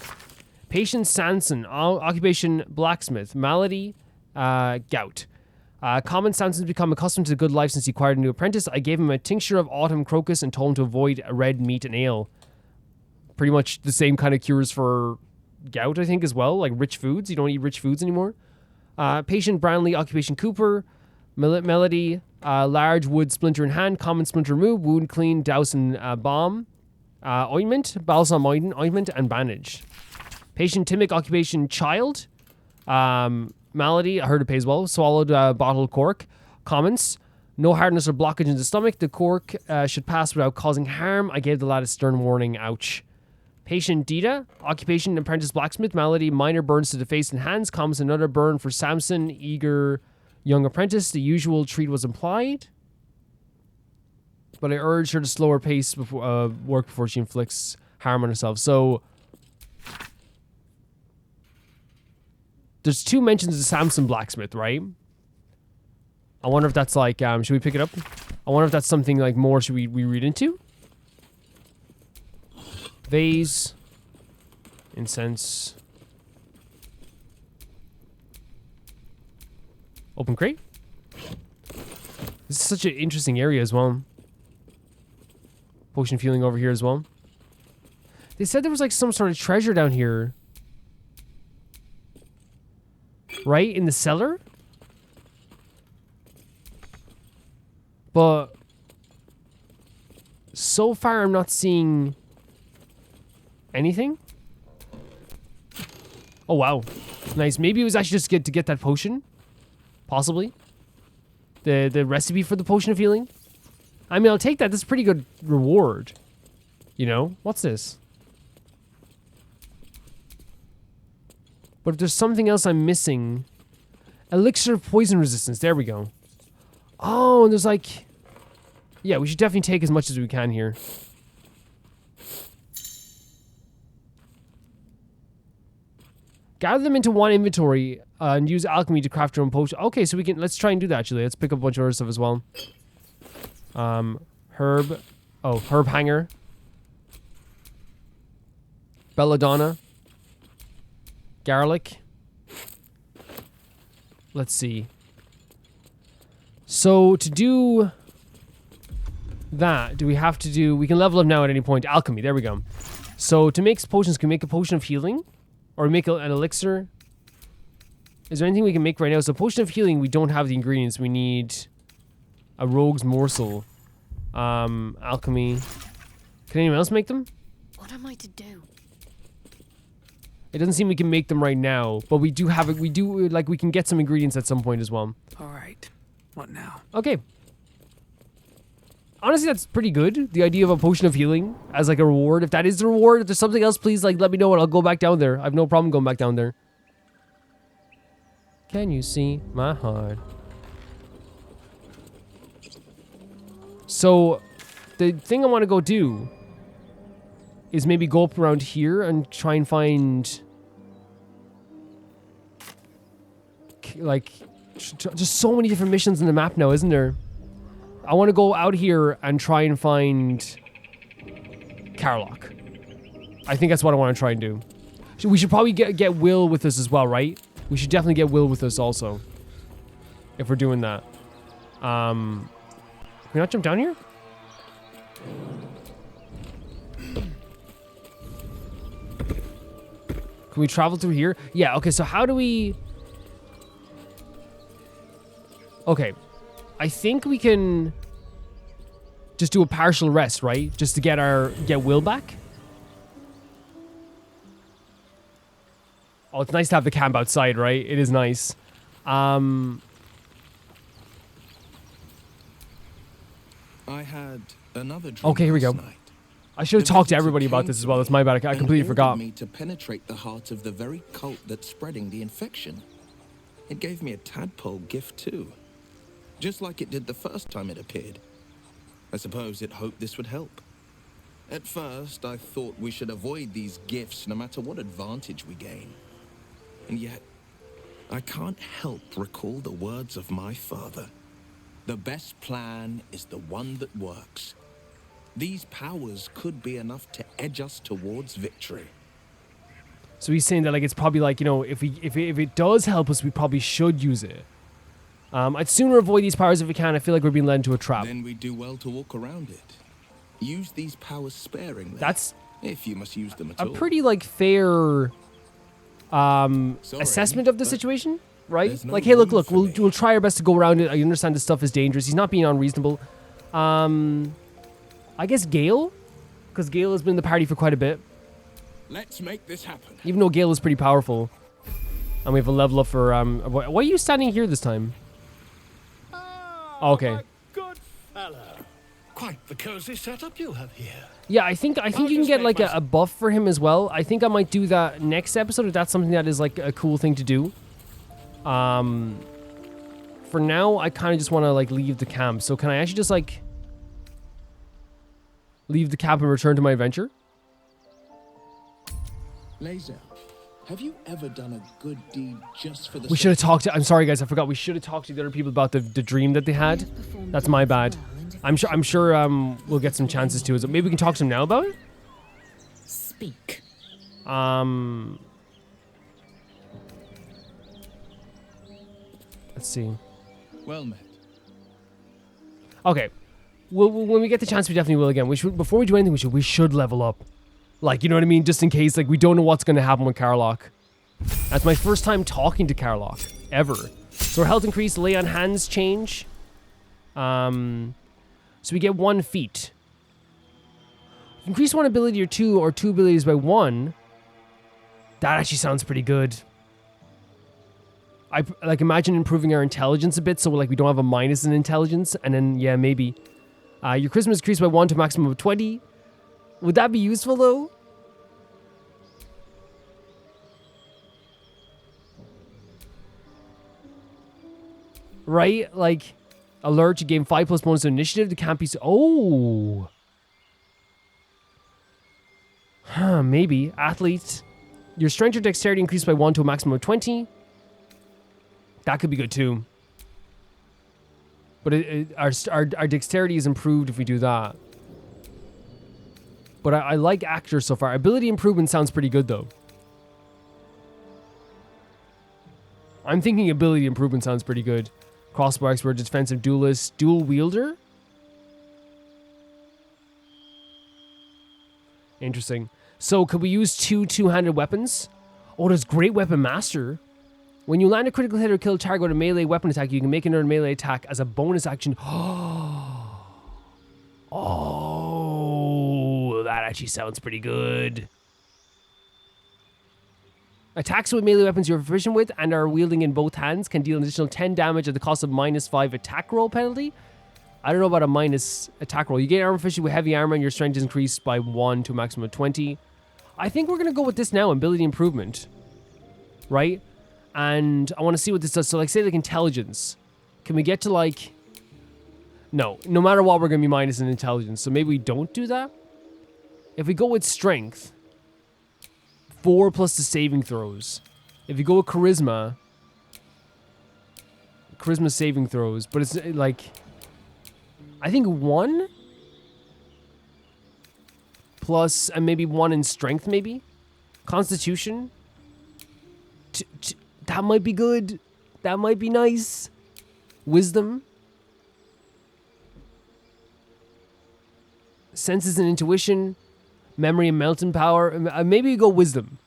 Patient Sanson. Occupation blacksmith. Malady gout. Common Sanson's become accustomed to the good life since he acquired a new apprentice. I gave him a tincture of autumn crocus and told him to avoid red meat and ale. Pretty much the same kind of cures for gout, I think, as well. Like rich foods. You don't eat rich foods anymore. Patient Brownlee. Occupation Cooper. Melody. Large wood splinter in hand. Common splinter remove. Wound clean. Douse in balm. Ointment. Balsam ointment and bandage. Patient Timic. Occupation Child. Malady. I heard it pays well. Swallowed bottle cork. Comments. No hardness or blockage in the stomach. The cork should pass without causing harm. I gave the lad a stern warning. Ouch. Patient Dita. Occupation apprentice blacksmith. Malady. Minor burns to the face and hands. Comments. Another burn for Samson. Eager young apprentice. The usual treat was implied. But I urged her to slow her pace before work before she inflicts harm on herself. So there's 2 mentions of Samson blacksmith, right? I wonder if that's like, should we pick it up? I wonder if that's something like more should we read into? Vase. Incense. Open crate. This is such an interesting area as well. Potion of healing over here as well. They said there was like some sort of treasure down here. Right? In the cellar? But so far I'm not seeing anything. Oh wow. Nice. Maybe it was actually just to get that potion. Possibly. The recipe for the potion of healing. I mean, I'll take that. That's a pretty good reward. You know? What's this? But if there's something else I'm missing... Elixir of poison resistance. There we go. Oh, and there's like... Yeah, we should definitely take as much as we can here. Gather them into one inventory and use alchemy to craft your own potion. Okay, so we can... Let's try and do that, actually. Let's pick up a bunch of other stuff as well. Herb. Oh, herb hanger. Belladonna. Garlic. Let's see. So, to do that, do we have to do... We can level up now at any point. Alchemy, there we go. So, to make potions, can we make a potion of healing? Or make an elixir? Is there anything we can make right now? So, potion of healing, we don't have the ingredients. We need a rogue's morsel. Alchemy. Can anyone else make them? What am I to do? It doesn't seem we can make them right now, but we do have it. We do, like, we can get some ingredients at some point as well. All right. What now? Okay. Honestly, that's pretty good. The idea of a potion of healing as, like, a reward. If that is the reward, if there's something else, please, like, let me know and I'll go back down there. I have no problem going back down there. Can you see my heart? So, the thing I want to go do is maybe go up around here and try and find... Like, just so many different missions in the map now, isn't there? I want to go out here and try and find Karlach. I think that's what I want to try and do. So we should probably get Will with us as well, right? We should definitely get Will with us also. If we're doing that. Can we not jump down here? Can we travel through here? Yeah, okay, so how do we... Okay. I think we can just do a partial rest, right? Just to get Will back. Oh, it's nice to have the camp outside, right? It is nice. I had another dream. Okay, here we go. Last night. I should have talked to everybody about this as well. That's my bad. I completely forgot. Me to penetrate the heart of the very cult that's spreading the infection. It gave me a tadpole gift too. Just like it did the first time it appeared. I suppose it hoped this would help. At first, I thought we should avoid these gifts no matter what advantage we gain. And yet, I can't help recall the words of my father. The best plan is the one that works. These powers could be enough to edge us towards victory. So he's saying that, like, it's probably like, you know, if it does help us, we probably should use it. I'd sooner avoid these powers if we can. I feel like we're being led into a trap. Then we do well to walk around it. Use these powers sparingly. That's if you must use them at all. A pretty, like, fair assessment of the situation, right? No like, hey, look, we'll try our best to go around it. I understand this stuff is dangerous. He's not being unreasonable. I guess Gale? Because Gale has been in the party for quite a bit. Let's make this happen. Even though Gale is pretty powerful. And we have a level up for... why are you standing here this time? Okay. My good fella. Quite the cozy setup you have here. Yeah, I think you can get like a buff for him as well. I think I might do that next episode if that's something that is like a cool thing to do. For now, I kind of just want to like leave the camp. So can I actually just like leave the camp and return to my adventure? Laser, have you ever done a good deed just for the... We should have talked to... I'm sorry, guys. I forgot. We should have talked to the other people about the dream that they had. That's my bad. I'm sure we'll get some chances to. Maybe we can talk to them now about it? Speak. Let's see. Well met. Okay. When we get the chance, we definitely will again. Before we do anything, we should level up. Like, you know what I mean? Just in case, like, we don't know what's going to happen with Karlach. That's my first time talking to Karlach. Ever. So our health increase, lay on hands change. So we get 1 feat. Increase one ability or two abilities by 1. That actually sounds pretty good. I like imagine improving our intelligence a bit, so like we don't have a minus in intelligence, and then yeah, maybe your charisma is increased by 1 to a maximum of 20. Would that be useful though? Right, like alert, you gain 5 plus bonus to initiative. The can't be oh. Huh, maybe athlete. Your strength or dexterity increased by 1 to a maximum of 20. That could be good too. But our dexterity is improved if we do that. But I like actor so far. Ability improvement sounds pretty good though. I'm thinking ability improvement sounds pretty good. Crossbow expert, defensive duelist, dual wielder. Interesting. So could we use two-handed weapons? Oh, there's great weapon master. When you land a critical hit or kill a target with a melee weapon attack, you can make another melee attack as a bonus action. Oh, that actually sounds pretty good. Attacks with melee weapons you're proficient with and are wielding in both hands can deal an additional 10 damage at the cost of -5 attack roll penalty. I don't know about a minus attack roll. You gain armor proficiency with heavy armor and your strength is increased by 1 to a maximum of 20. I think we're going to go with this now, ability improvement. Right? And I want to see what this does. So like say like intelligence. Can we get to like... No matter what, we're going to be minus in intelligence. So maybe we don't do that. If we go with strength, 4 plus the saving throws. If you go with charisma saving throws. But it's like... I think 1 plus and maybe 1 in strength maybe. Constitution. That might be good. That might be nice. Wisdom. Senses and intuition. Memory and melting power. Maybe you go wisdom.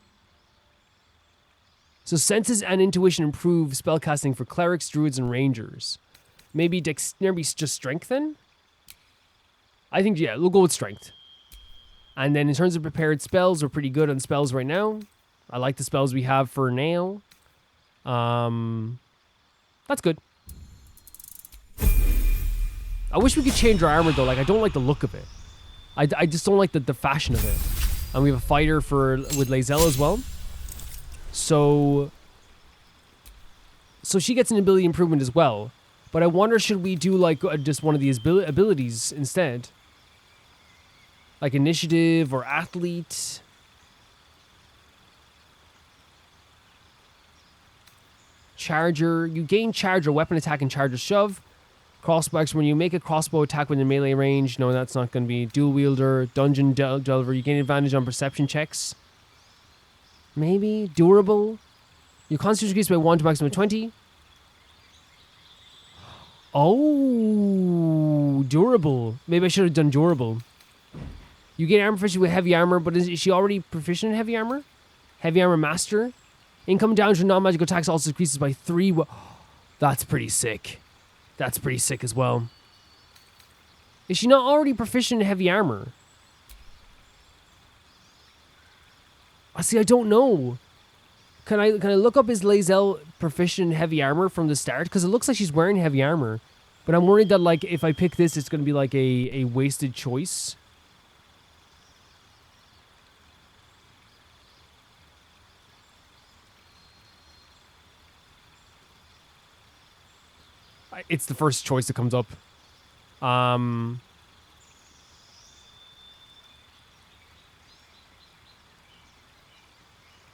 So senses and intuition improve spellcasting for clerics, druids, and rangers. Maybe just strength then? I think, yeah, we'll go with strength. And then in terms of prepared spells, we're pretty good on spells right now. I like the spells we have for now. That's good. I wish we could change our armor though. Like, I don't like the look of it. I just don't like the fashion of it. And we have a fighter with Lae'zel as well. So she gets an ability improvement as well. But I wonder, should we do like just one of these abilities instead? Like initiative or athlete. Charger. You gain charge or weapon attack and charge or shove. Crossbow expert. When you make a crossbow attack within melee range. No, that's not going to be. Dual wielder. Dungeon delver. You gain advantage on perception checks. Maybe. Durable. Your constitution increased by 1 to maximum 20. Oh, durable. Maybe I should have done durable. You gain armor proficiency with heavy armor, but is she already proficient in heavy armor? Heavy armor master. Income damage from non-magical attacks also decreases by 3. That's pretty sick. That's pretty sick as well. Is she not already proficient in heavy armor? See, I don't know. Can I look up, is Lae'zel proficient in heavy armor from the start? Because it looks like she's wearing heavy armor. But I'm worried that like if I pick this, it's going to be like a wasted choice. It's the first choice that comes up.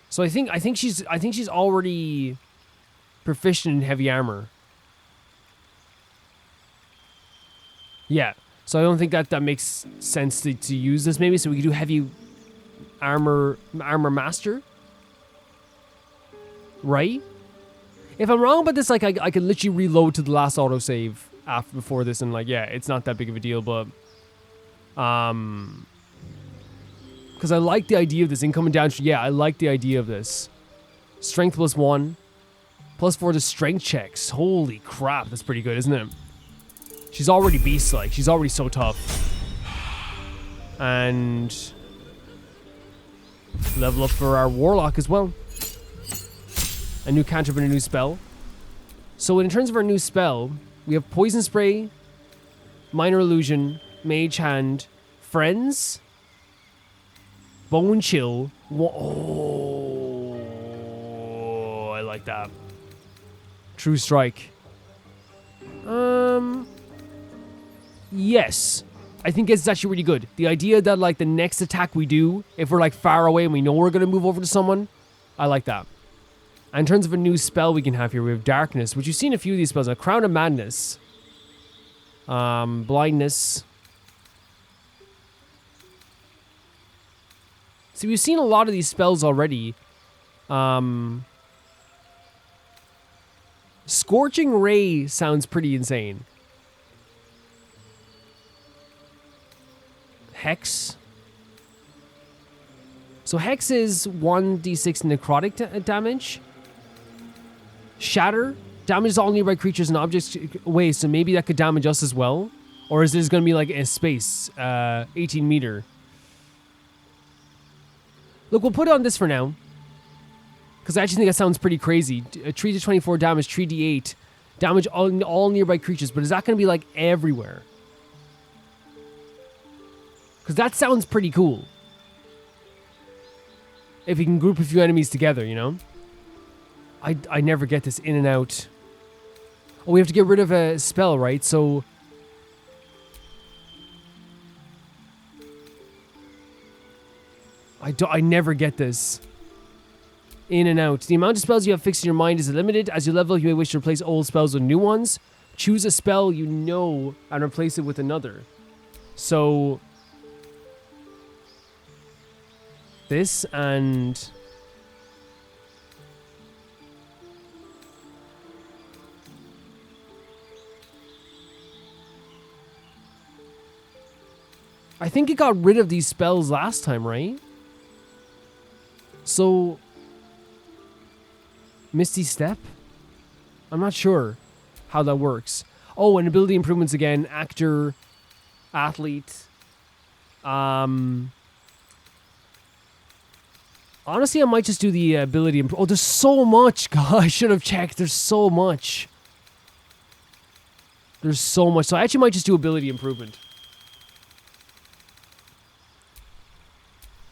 So I think she's already proficient in heavy armor. Yeah. So I don't think that makes sense to use this maybe. So we could do heavy armor master. Right? If I'm wrong about this, like I can literally reload to the last autosave before this, and like, yeah, it's not that big of a deal, but because I like the idea of this income and down. Yeah, I like the idea of this. Strength plus 1, plus 4 to strength checks. Holy crap, that's pretty good, isn't it? She's already beast-like. She's already so tough. And level up for our warlock as well. A new cantrip and a new spell. So in terms of our new spell, we have Poison Spray, Minor Illusion, Mage Hand, Friends, Bone Chill. Oh, I like that. True Strike. Yes. I think it's actually really good. The idea that like the next attack we do, if we're like far away and we know we're going to move over to someone, I like that. And in terms of a new spell we can have here, we have Darkness, which you've seen a few of these spells. Crown of Madness. Blindness. See, we've seen a lot of these spells already. Scorching Ray sounds pretty insane. Hex. So Hex is 1d6 necrotic damage. Shatter. Damages all nearby creatures and objects away, so maybe that could damage us as well. Or is this going to be like a space? 18 meter. Look, we'll put on this for now. Because I actually think that sounds pretty crazy. 3 to 24 damage, 3d8. Damage all nearby creatures. But is that going to be like everywhere? Because that sounds pretty cool. If you can group a few enemies together, you know? I never get this in and out. Oh, we have to get rid of a spell, right? So... I never get this. In and out. The amount of spells you have fixed in your mind is limited. As you level, you may wish to replace old spells with new ones. Choose a spell you know and replace it with another. So... this and... I think it got rid of these spells last time, right? So... Misty Step? I'm not sure how that works. Oh, and ability improvements again. Actor, athlete. Honestly, I might just do the ability improve. Oh, there's so much. God, I should have checked. There's so much. There's so much. So I actually might just do ability improvement.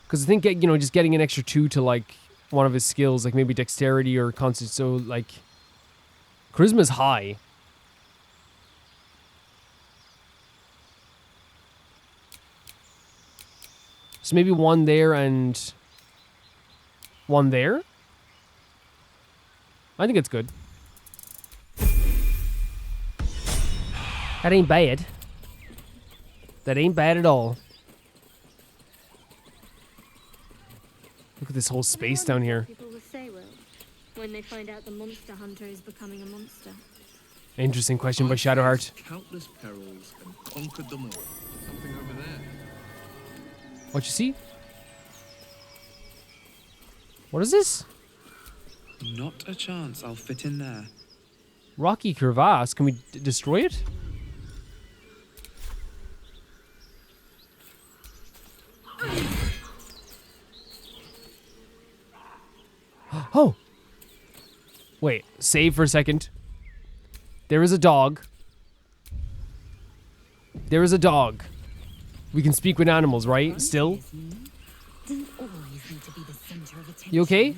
Because I think, you know, just getting an extra 2 to, like, one of his skills, like maybe dexterity or constant, so, like, charisma's high. So maybe one there and one there? I think it's good. That ain't bad. That ain't bad at all. Look at this whole space down here. People will say, Will, when they find out the monster hunter is becoming a monster. Interesting question by Shadowheart. Countless perils and conquered them all. Something over there. What you see? What is this? Not a chance I'll fit in there. Rocky crevasse. Can we destroy it? Oh! Wait, save for a second. There is a dog. There is a dog. We can speak with animals, right? Still? You okay?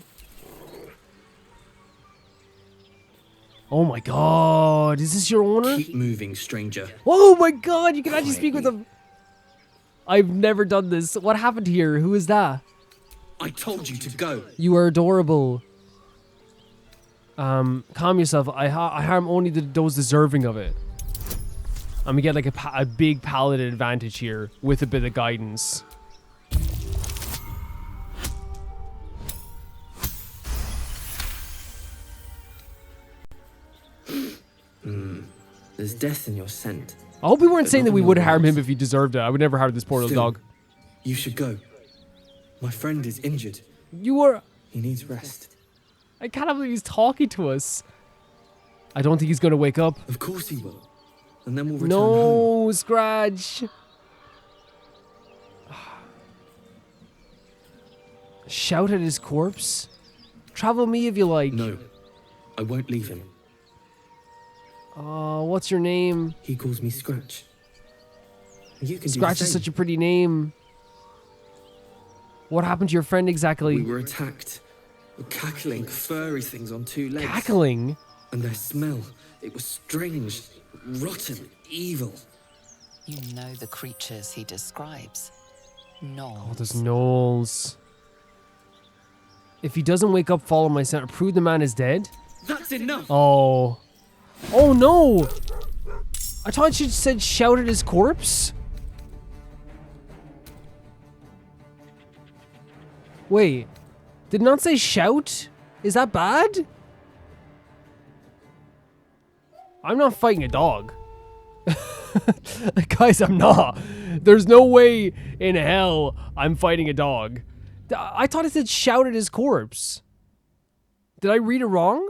Oh my god, is this your owner? Keep moving, stranger. Oh my god, you can actually speak with him. I've never done this. What happened here? Who is that? I told you to go. You are adorable. Calm yourself. I harm only those deserving of it. I'm gonna get like a big paladin advantage here with a bit of guidance. There's death in your scent. I hope we weren't saying that we would harm him if he deserved it. I would never harm this poor little dog. You should go. My friend is injured. You are... He needs rest. I can't believe he's talking to us. I don't think he's gonna wake up. Of course he will. And then we'll return no, home. Scratch. Shout at his corpse? Travel me if you like. No, I won't leave him. Oh, what's your name? He calls me Scratch. You can Scratch do the is same. such a pretty name. What happened to your friend exactly? We were attacked. Cackling, furry things on 2 legs. Cackling? And their smell, it was strange, rotten, evil. You know the creatures he describes. Gnolls. Oh, there's gnolls. If he doesn't wake up, follow my scent. Prove the man is dead. That's enough. Oh. Oh no! I thought she said shout at his corpse. Wait. Did not say shout? Is that bad? I'm not fighting a dog. Guys, I'm not. There's no way in hell I'm fighting a dog. I thought it said shout at his corpse. Did I read it wrong?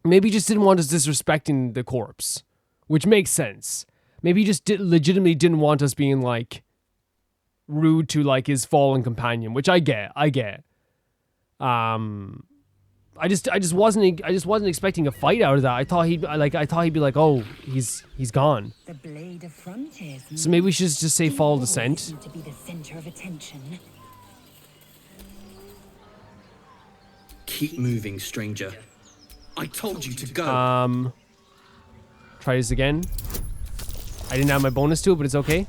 Maybe he just didn't want us disrespecting the corpse, which makes sense. Maybe he just legitimately didn't want us being like rude to like his fallen companion, which I get. I just wasn't expecting a fight out of that. I thought he'd be like, oh, he's gone. The blade of frontiers. So maybe we should just say follow the scent. To be the center of attention. Keep moving, stranger. I told you to go. Try this again. I didn't have my bonus to it, but it's okay.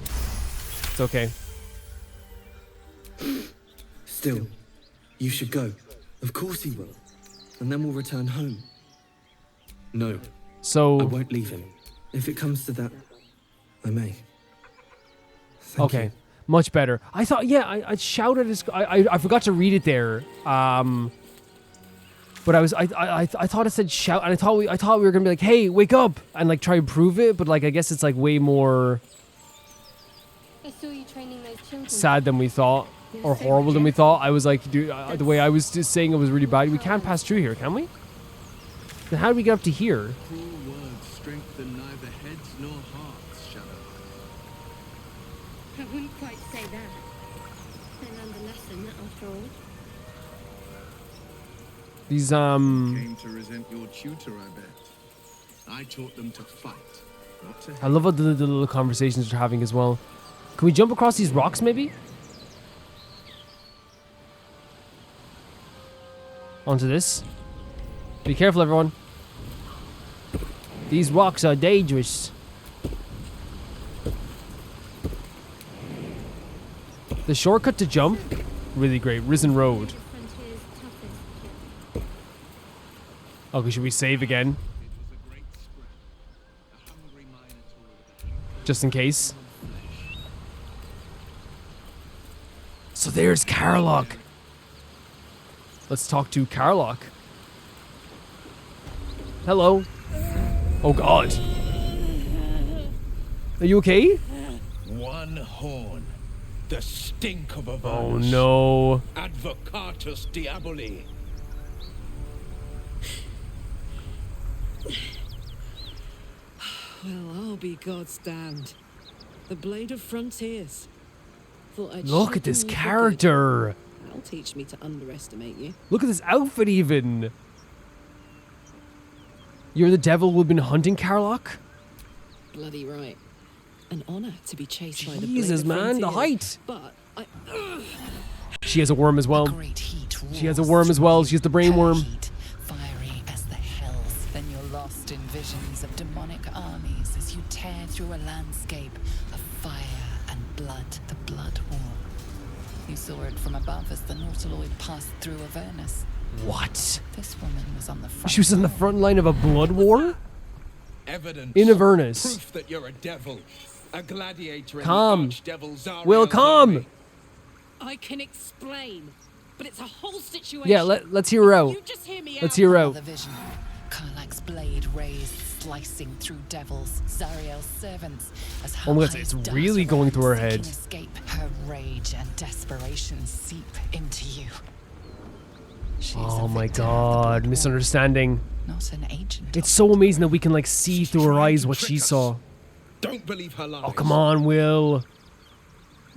It's okay. Still, you should go. Of course he will. And then we'll return home. No. So... I won't leave him. If it comes to that, I may. Thank okay. you. Much better. I thought, yeah, I shouted his... I forgot to read it there. But I thought it said shout, and I thought we were gonna be like, hey, wake up, and like try and prove it, but like I guess it's like way more I saw you training those children. sad than we thought, or horrible than we thought. I was like, dude, the way I was just saying it was really bad. We can't pass through here, can we? Then how do we get up to here? Cruel words strengthen neither heads nor hearts, Shadow. I wouldn't quite say that. I learned a lesson after all. These Came to resent your tutor, I bet. I taught them to fight, not to hate. I love how the little conversations they're having as well. Can we jump across these rocks maybe? Onto this. Be careful, everyone. These rocks are dangerous. The shortcut to jump, really great. Risen Road. Frontier's toughest kid. Okay, should we save again? It was a great scrap. A hungry minotaur with a huge Just in case. So there's Karlach. Let's talk to Karlach. Hello. Oh god. Are you okay? one horn. The stink of a Oh no. Advocatus diaboli. Well, I'll be God's damned. The Blade of Frontiers. Thought I'd Look at this character. That'll teach me to underestimate you. Look at this outfit even. You're the devil who've been hunting Karlach? Bloody right. An honor to be chased by the Blade Jesus, of man, the Frontiers, height. But I... She has a worm as well. Great heat She has a worm as well. She has the brain worm. Heat, fiery as the hells. Then you're lost in visions of demonic armies as you tear through a landscape of fire and blood. The Blood War. You saw it from above as the Nautiloid passed through Avernus. What? This woman was on the front. She was in the front line of a blood war? Evidence. In Avernus. Proof that you're a devil. A gladiator in Come. the archdevil Zariel's Will, come. army. I can explain, but it's a whole situation. Yeah, let's hear her out. You just hear me Let's out. hear her out. The vision. Karlach's blade raised, slicing through devils, Zariel's servants. As her Oh my God, eyes it's dart really going around, through her seeking head. Escape. Her rage and desperation seep into you. She's Oh a my victim of the god, Blood War, misunderstanding. not an agent. It's so amazing that we can like see through her eyes what she saw. Don't believe her lies. Oh, come on, Will.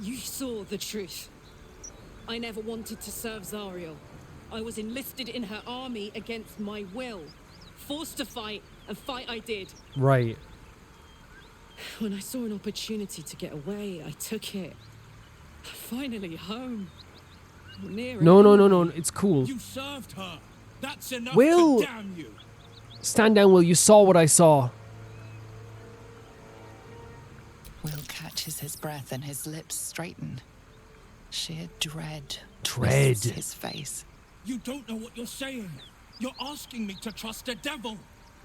You saw the truth. I never wanted to serve Zariel. I was enlisted in her army against my will. Forced to fight, and fight I did. Right. When I saw an opportunity to get away, I took it. Finally home. Near No. It's cool. You served her. That's enough Will! to damn you. Stand down, Will. You saw what I saw. Will catches his breath and his lips straighten. Sheer dread Dread. wisps his face. You don't know what you're saying. You're asking me to trust a devil.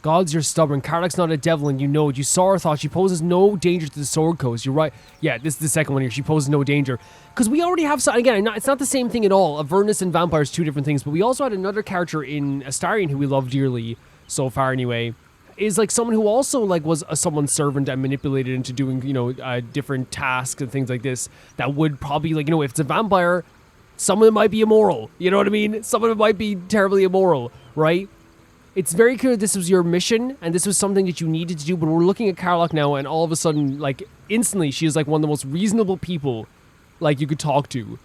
Gods, you're stubborn. Karlach's not a devil, and you know it. You saw her thought. She poses no danger to the Sword Coast. You're right. Yeah, this is the second one here. She poses no danger. Because we already have... Again, it's not the same thing at all. Avernus and vampires, two different things. But we also had another character in Astarion who we love dearly, so far anyway, is like someone who also like was someone's servant and manipulated into doing, you know, different tasks and things like this that would probably, like, you know, if it's a vampire, some of them might be immoral. You know what I mean? Some of them might be terribly immoral, right? It's very clear this was your mission and this was something that you needed to do, but we're looking at Karlach now and all of a sudden, like, instantly she is like one of the most reasonable people, like, you could talk to.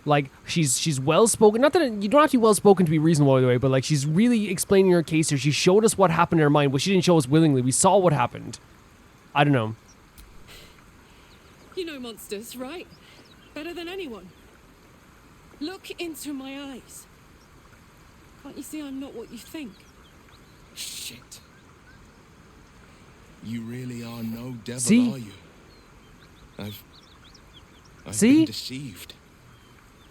Like, she's well-spoken. Not that you don't have to be well-spoken to be reasonable, by the way, but, like, she's really explaining her case here. She showed us what happened in her mind. Well, she didn't show us willingly. We saw what happened. I don't know. You know monsters, right? Better than anyone. Look into my eyes. Can't you see I'm not what you think? Shit. You really are no devil, See? are you? I've See? been deceived.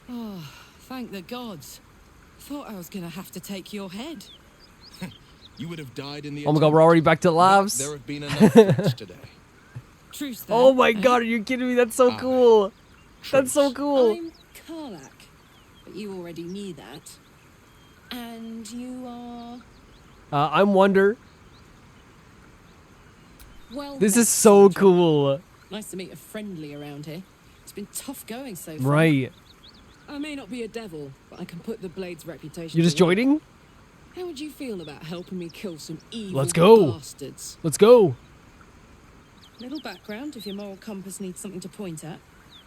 Oh, thank the gods. Thought I was gonna have to take your head. You would have died in the Oh my god, we're already back to laughs. There have been enough threats today. Truce then. Oh my god, are you kidding me? That's so cool. That's so cool. I'm Karlach, but you already knew that. And you are... I'm Wonder. Well, This is so cool. nice to meet a friendly around here. It's been tough going so far. Right. I may not be a devil, but I can put the Blade's reputation. You're just to work. joining? How would you feel about helping me kill some evil Let's go. bastards? Let's go. Little background, if your moral compass needs something to point at.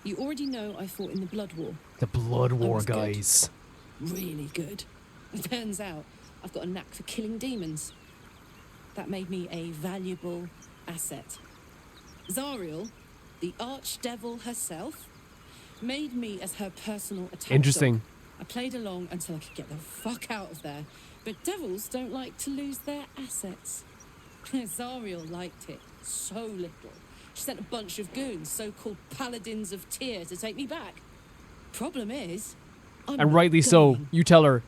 You already know I fought in the Blood War. The Blood War, was good. guys. Really good. It turns out I've got a knack for killing demons. That made me a valuable asset. Zariel, the archdevil herself, made me as her personal attack Interesting. dog. I played along until I could get the fuck out of there. But devils don't like to lose their assets. Zariel liked it so little. She sent a bunch of goons, so-called paladins of Tyr, to take me back. Problem is, I'm And rightly so. going. You tell her.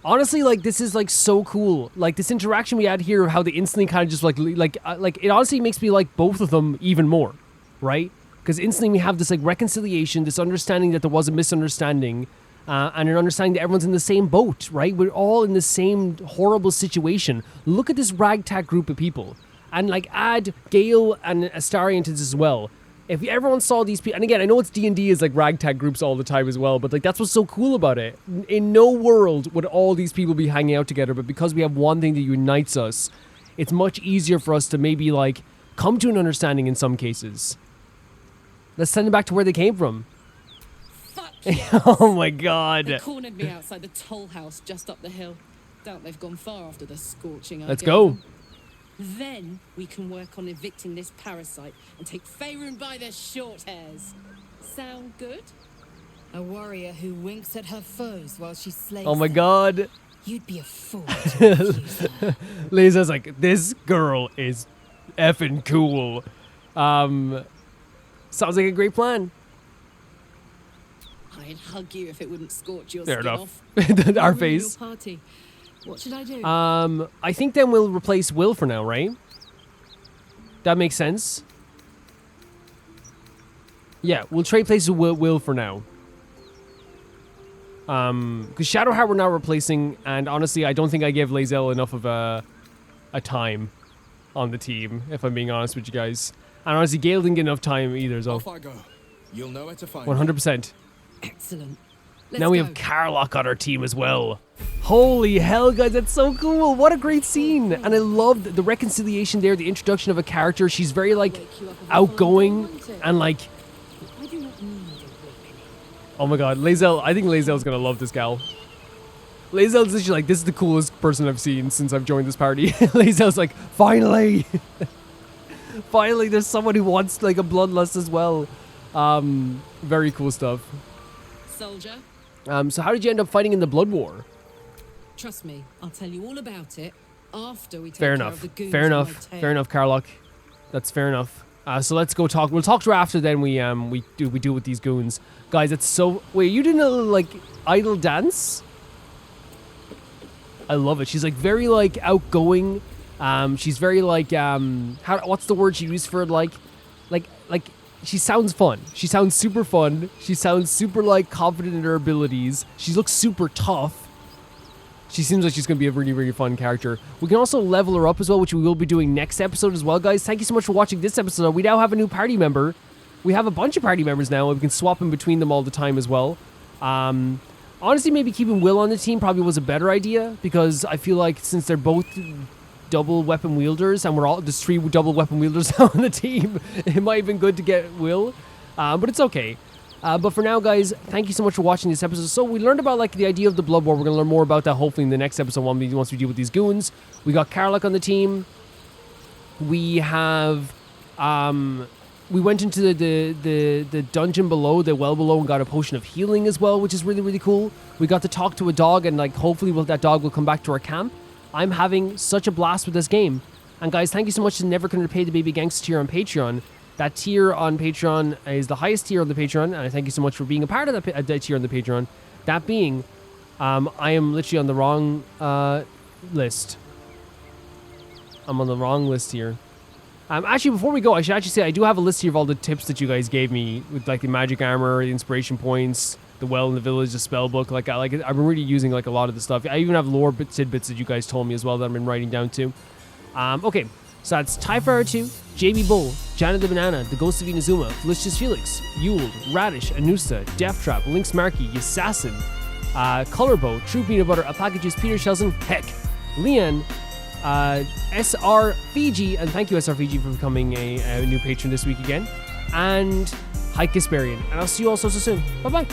Honestly, like, this is, like, so cool. Like, this interaction we had here, how they instantly kind of just, like, it honestly makes me like both of them even more, right? Because instantly we have this, like, reconciliation, this understanding that there was a misunderstanding, and an understanding that everyone's in the same boat, right? We're all in the same horrible situation. Look at this ragtag group of people. And, like, add Gale and Astarion to this as well. If everyone saw these people, and again, I know it's D&D is like ragtag groups all the time as well, but like that's what's so cool about it. In no world would all these people be hanging out together, but because we have one thing that unites us, it's much easier for us to maybe like come to an understanding in some cases. Let's send them back to where they came from. Fuck yes. Oh my god. They cornered me outside the toll house just up the hill. Doubt they've gone far after the scorching I Let's gave go. them. Then we can work on evicting this parasite and take Faerun by the short hairs. Sound good? A warrior who winks at her foes while she slays Oh my them. god. You'd be a fool to refuse her. Lisa's like, this girl is effing cool. Sounds like a great plan. I'd hug you if it wouldn't scorch your Fair skin enough. off. Our Ruin face. your party. What should I do? I think then we'll replace Will for now, right? That makes sense. Yeah, we'll trade places with Will for now. Because Shadowheart we're now replacing, and honestly, I don't think I gave Lae'zel enough of a time on the team, if I'm being honest with you guys. And honestly, Gale didn't get enough time either, so Off I go. You'll know where to find me. 100%. Excellent. Now we have Karlach on our team as well. Holy hell, guys, that's so cool. What a great scene. And I love the reconciliation there, the introduction of a character. She's very, like, outgoing and, like... I do not need a whip. Oh my god, Lae'zel, I think Lae'zel's gonna love this gal. Lae'zel's literally like, this is the coolest person I've seen since I've joined this party. Lae'zel's like, finally! Finally, there's someone who wants like a bloodlust as well. Very cool stuff. Soldier, So how did you end up fighting in the Blood War? trust me, I'll tell you all about it after we take Fair care enough. of the goons Fair on enough. my tail. Fair enough, Karlach. That's fair enough. So let's go talk. We'll talk to her after. Then we do with these goons, guys. It's so. Wait, you didn't like idle dance? I love it. She's like very like outgoing. She's very like what's the word she used for it? Like she sounds fun. She sounds super fun. She sounds super like confident in her abilities. She looks super tough. She seems like she's going to be a really, really fun character. We can also level her up as well, which we will be doing next episode as well, guys. Thank you so much for watching this episode. We now have a new party member. We have a bunch of party members now, and we can swap in between them all the time as well. Honestly, maybe keeping Will on the team probably was a better idea, because I feel like since they're both double weapon wielders, and there's 3 double weapon wielders on the team, it might have been good to get Will, but it's okay. But for now, guys, thank you so much for watching this episode. So we learned about like the idea of the Blood War. We're going to learn more about that hopefully in the next episode once we deal with these goons. We got Karlach on the team. We have we went into the dungeon below, the well below, and got a potion of healing as well, which is really, really cool. We got to talk to a dog, and like hopefully that dog will come back to our camp. I'm having such a blast with this game. And guys, thank you so much to Never Gonna Pay the Baby Gangsta tier on Patreon. That tier on Patreon is the highest tier on the Patreon, and I thank you so much for being a part of that tier on the Patreon. That being, I am literally on the wrong list. I'm on the wrong list here. Actually, before we go, I should actually say I do have a list here of all the tips that you guys gave me with like the magic armor, the inspiration points, the well in the village, the spell book. I've been really using like a lot of the stuff. I even have lore tidbits that you guys told me as well that I've been writing down too. Okay. So that's Tyfire 2, JB Bull, Janet the Banana, The Ghost of Inazuma, Felicious Felix, Yule, Radish, Anusta, Death Trap, Lynx Markey, Assassin, Colorbow, True Peanut Butter, Alpacajuice, Peter Shelson, Heck, Leon, SR Fiji, and thank you SR Fiji for becoming a new patron this week again, and Hike Kasparian. And I'll see you all so soon. Bye bye.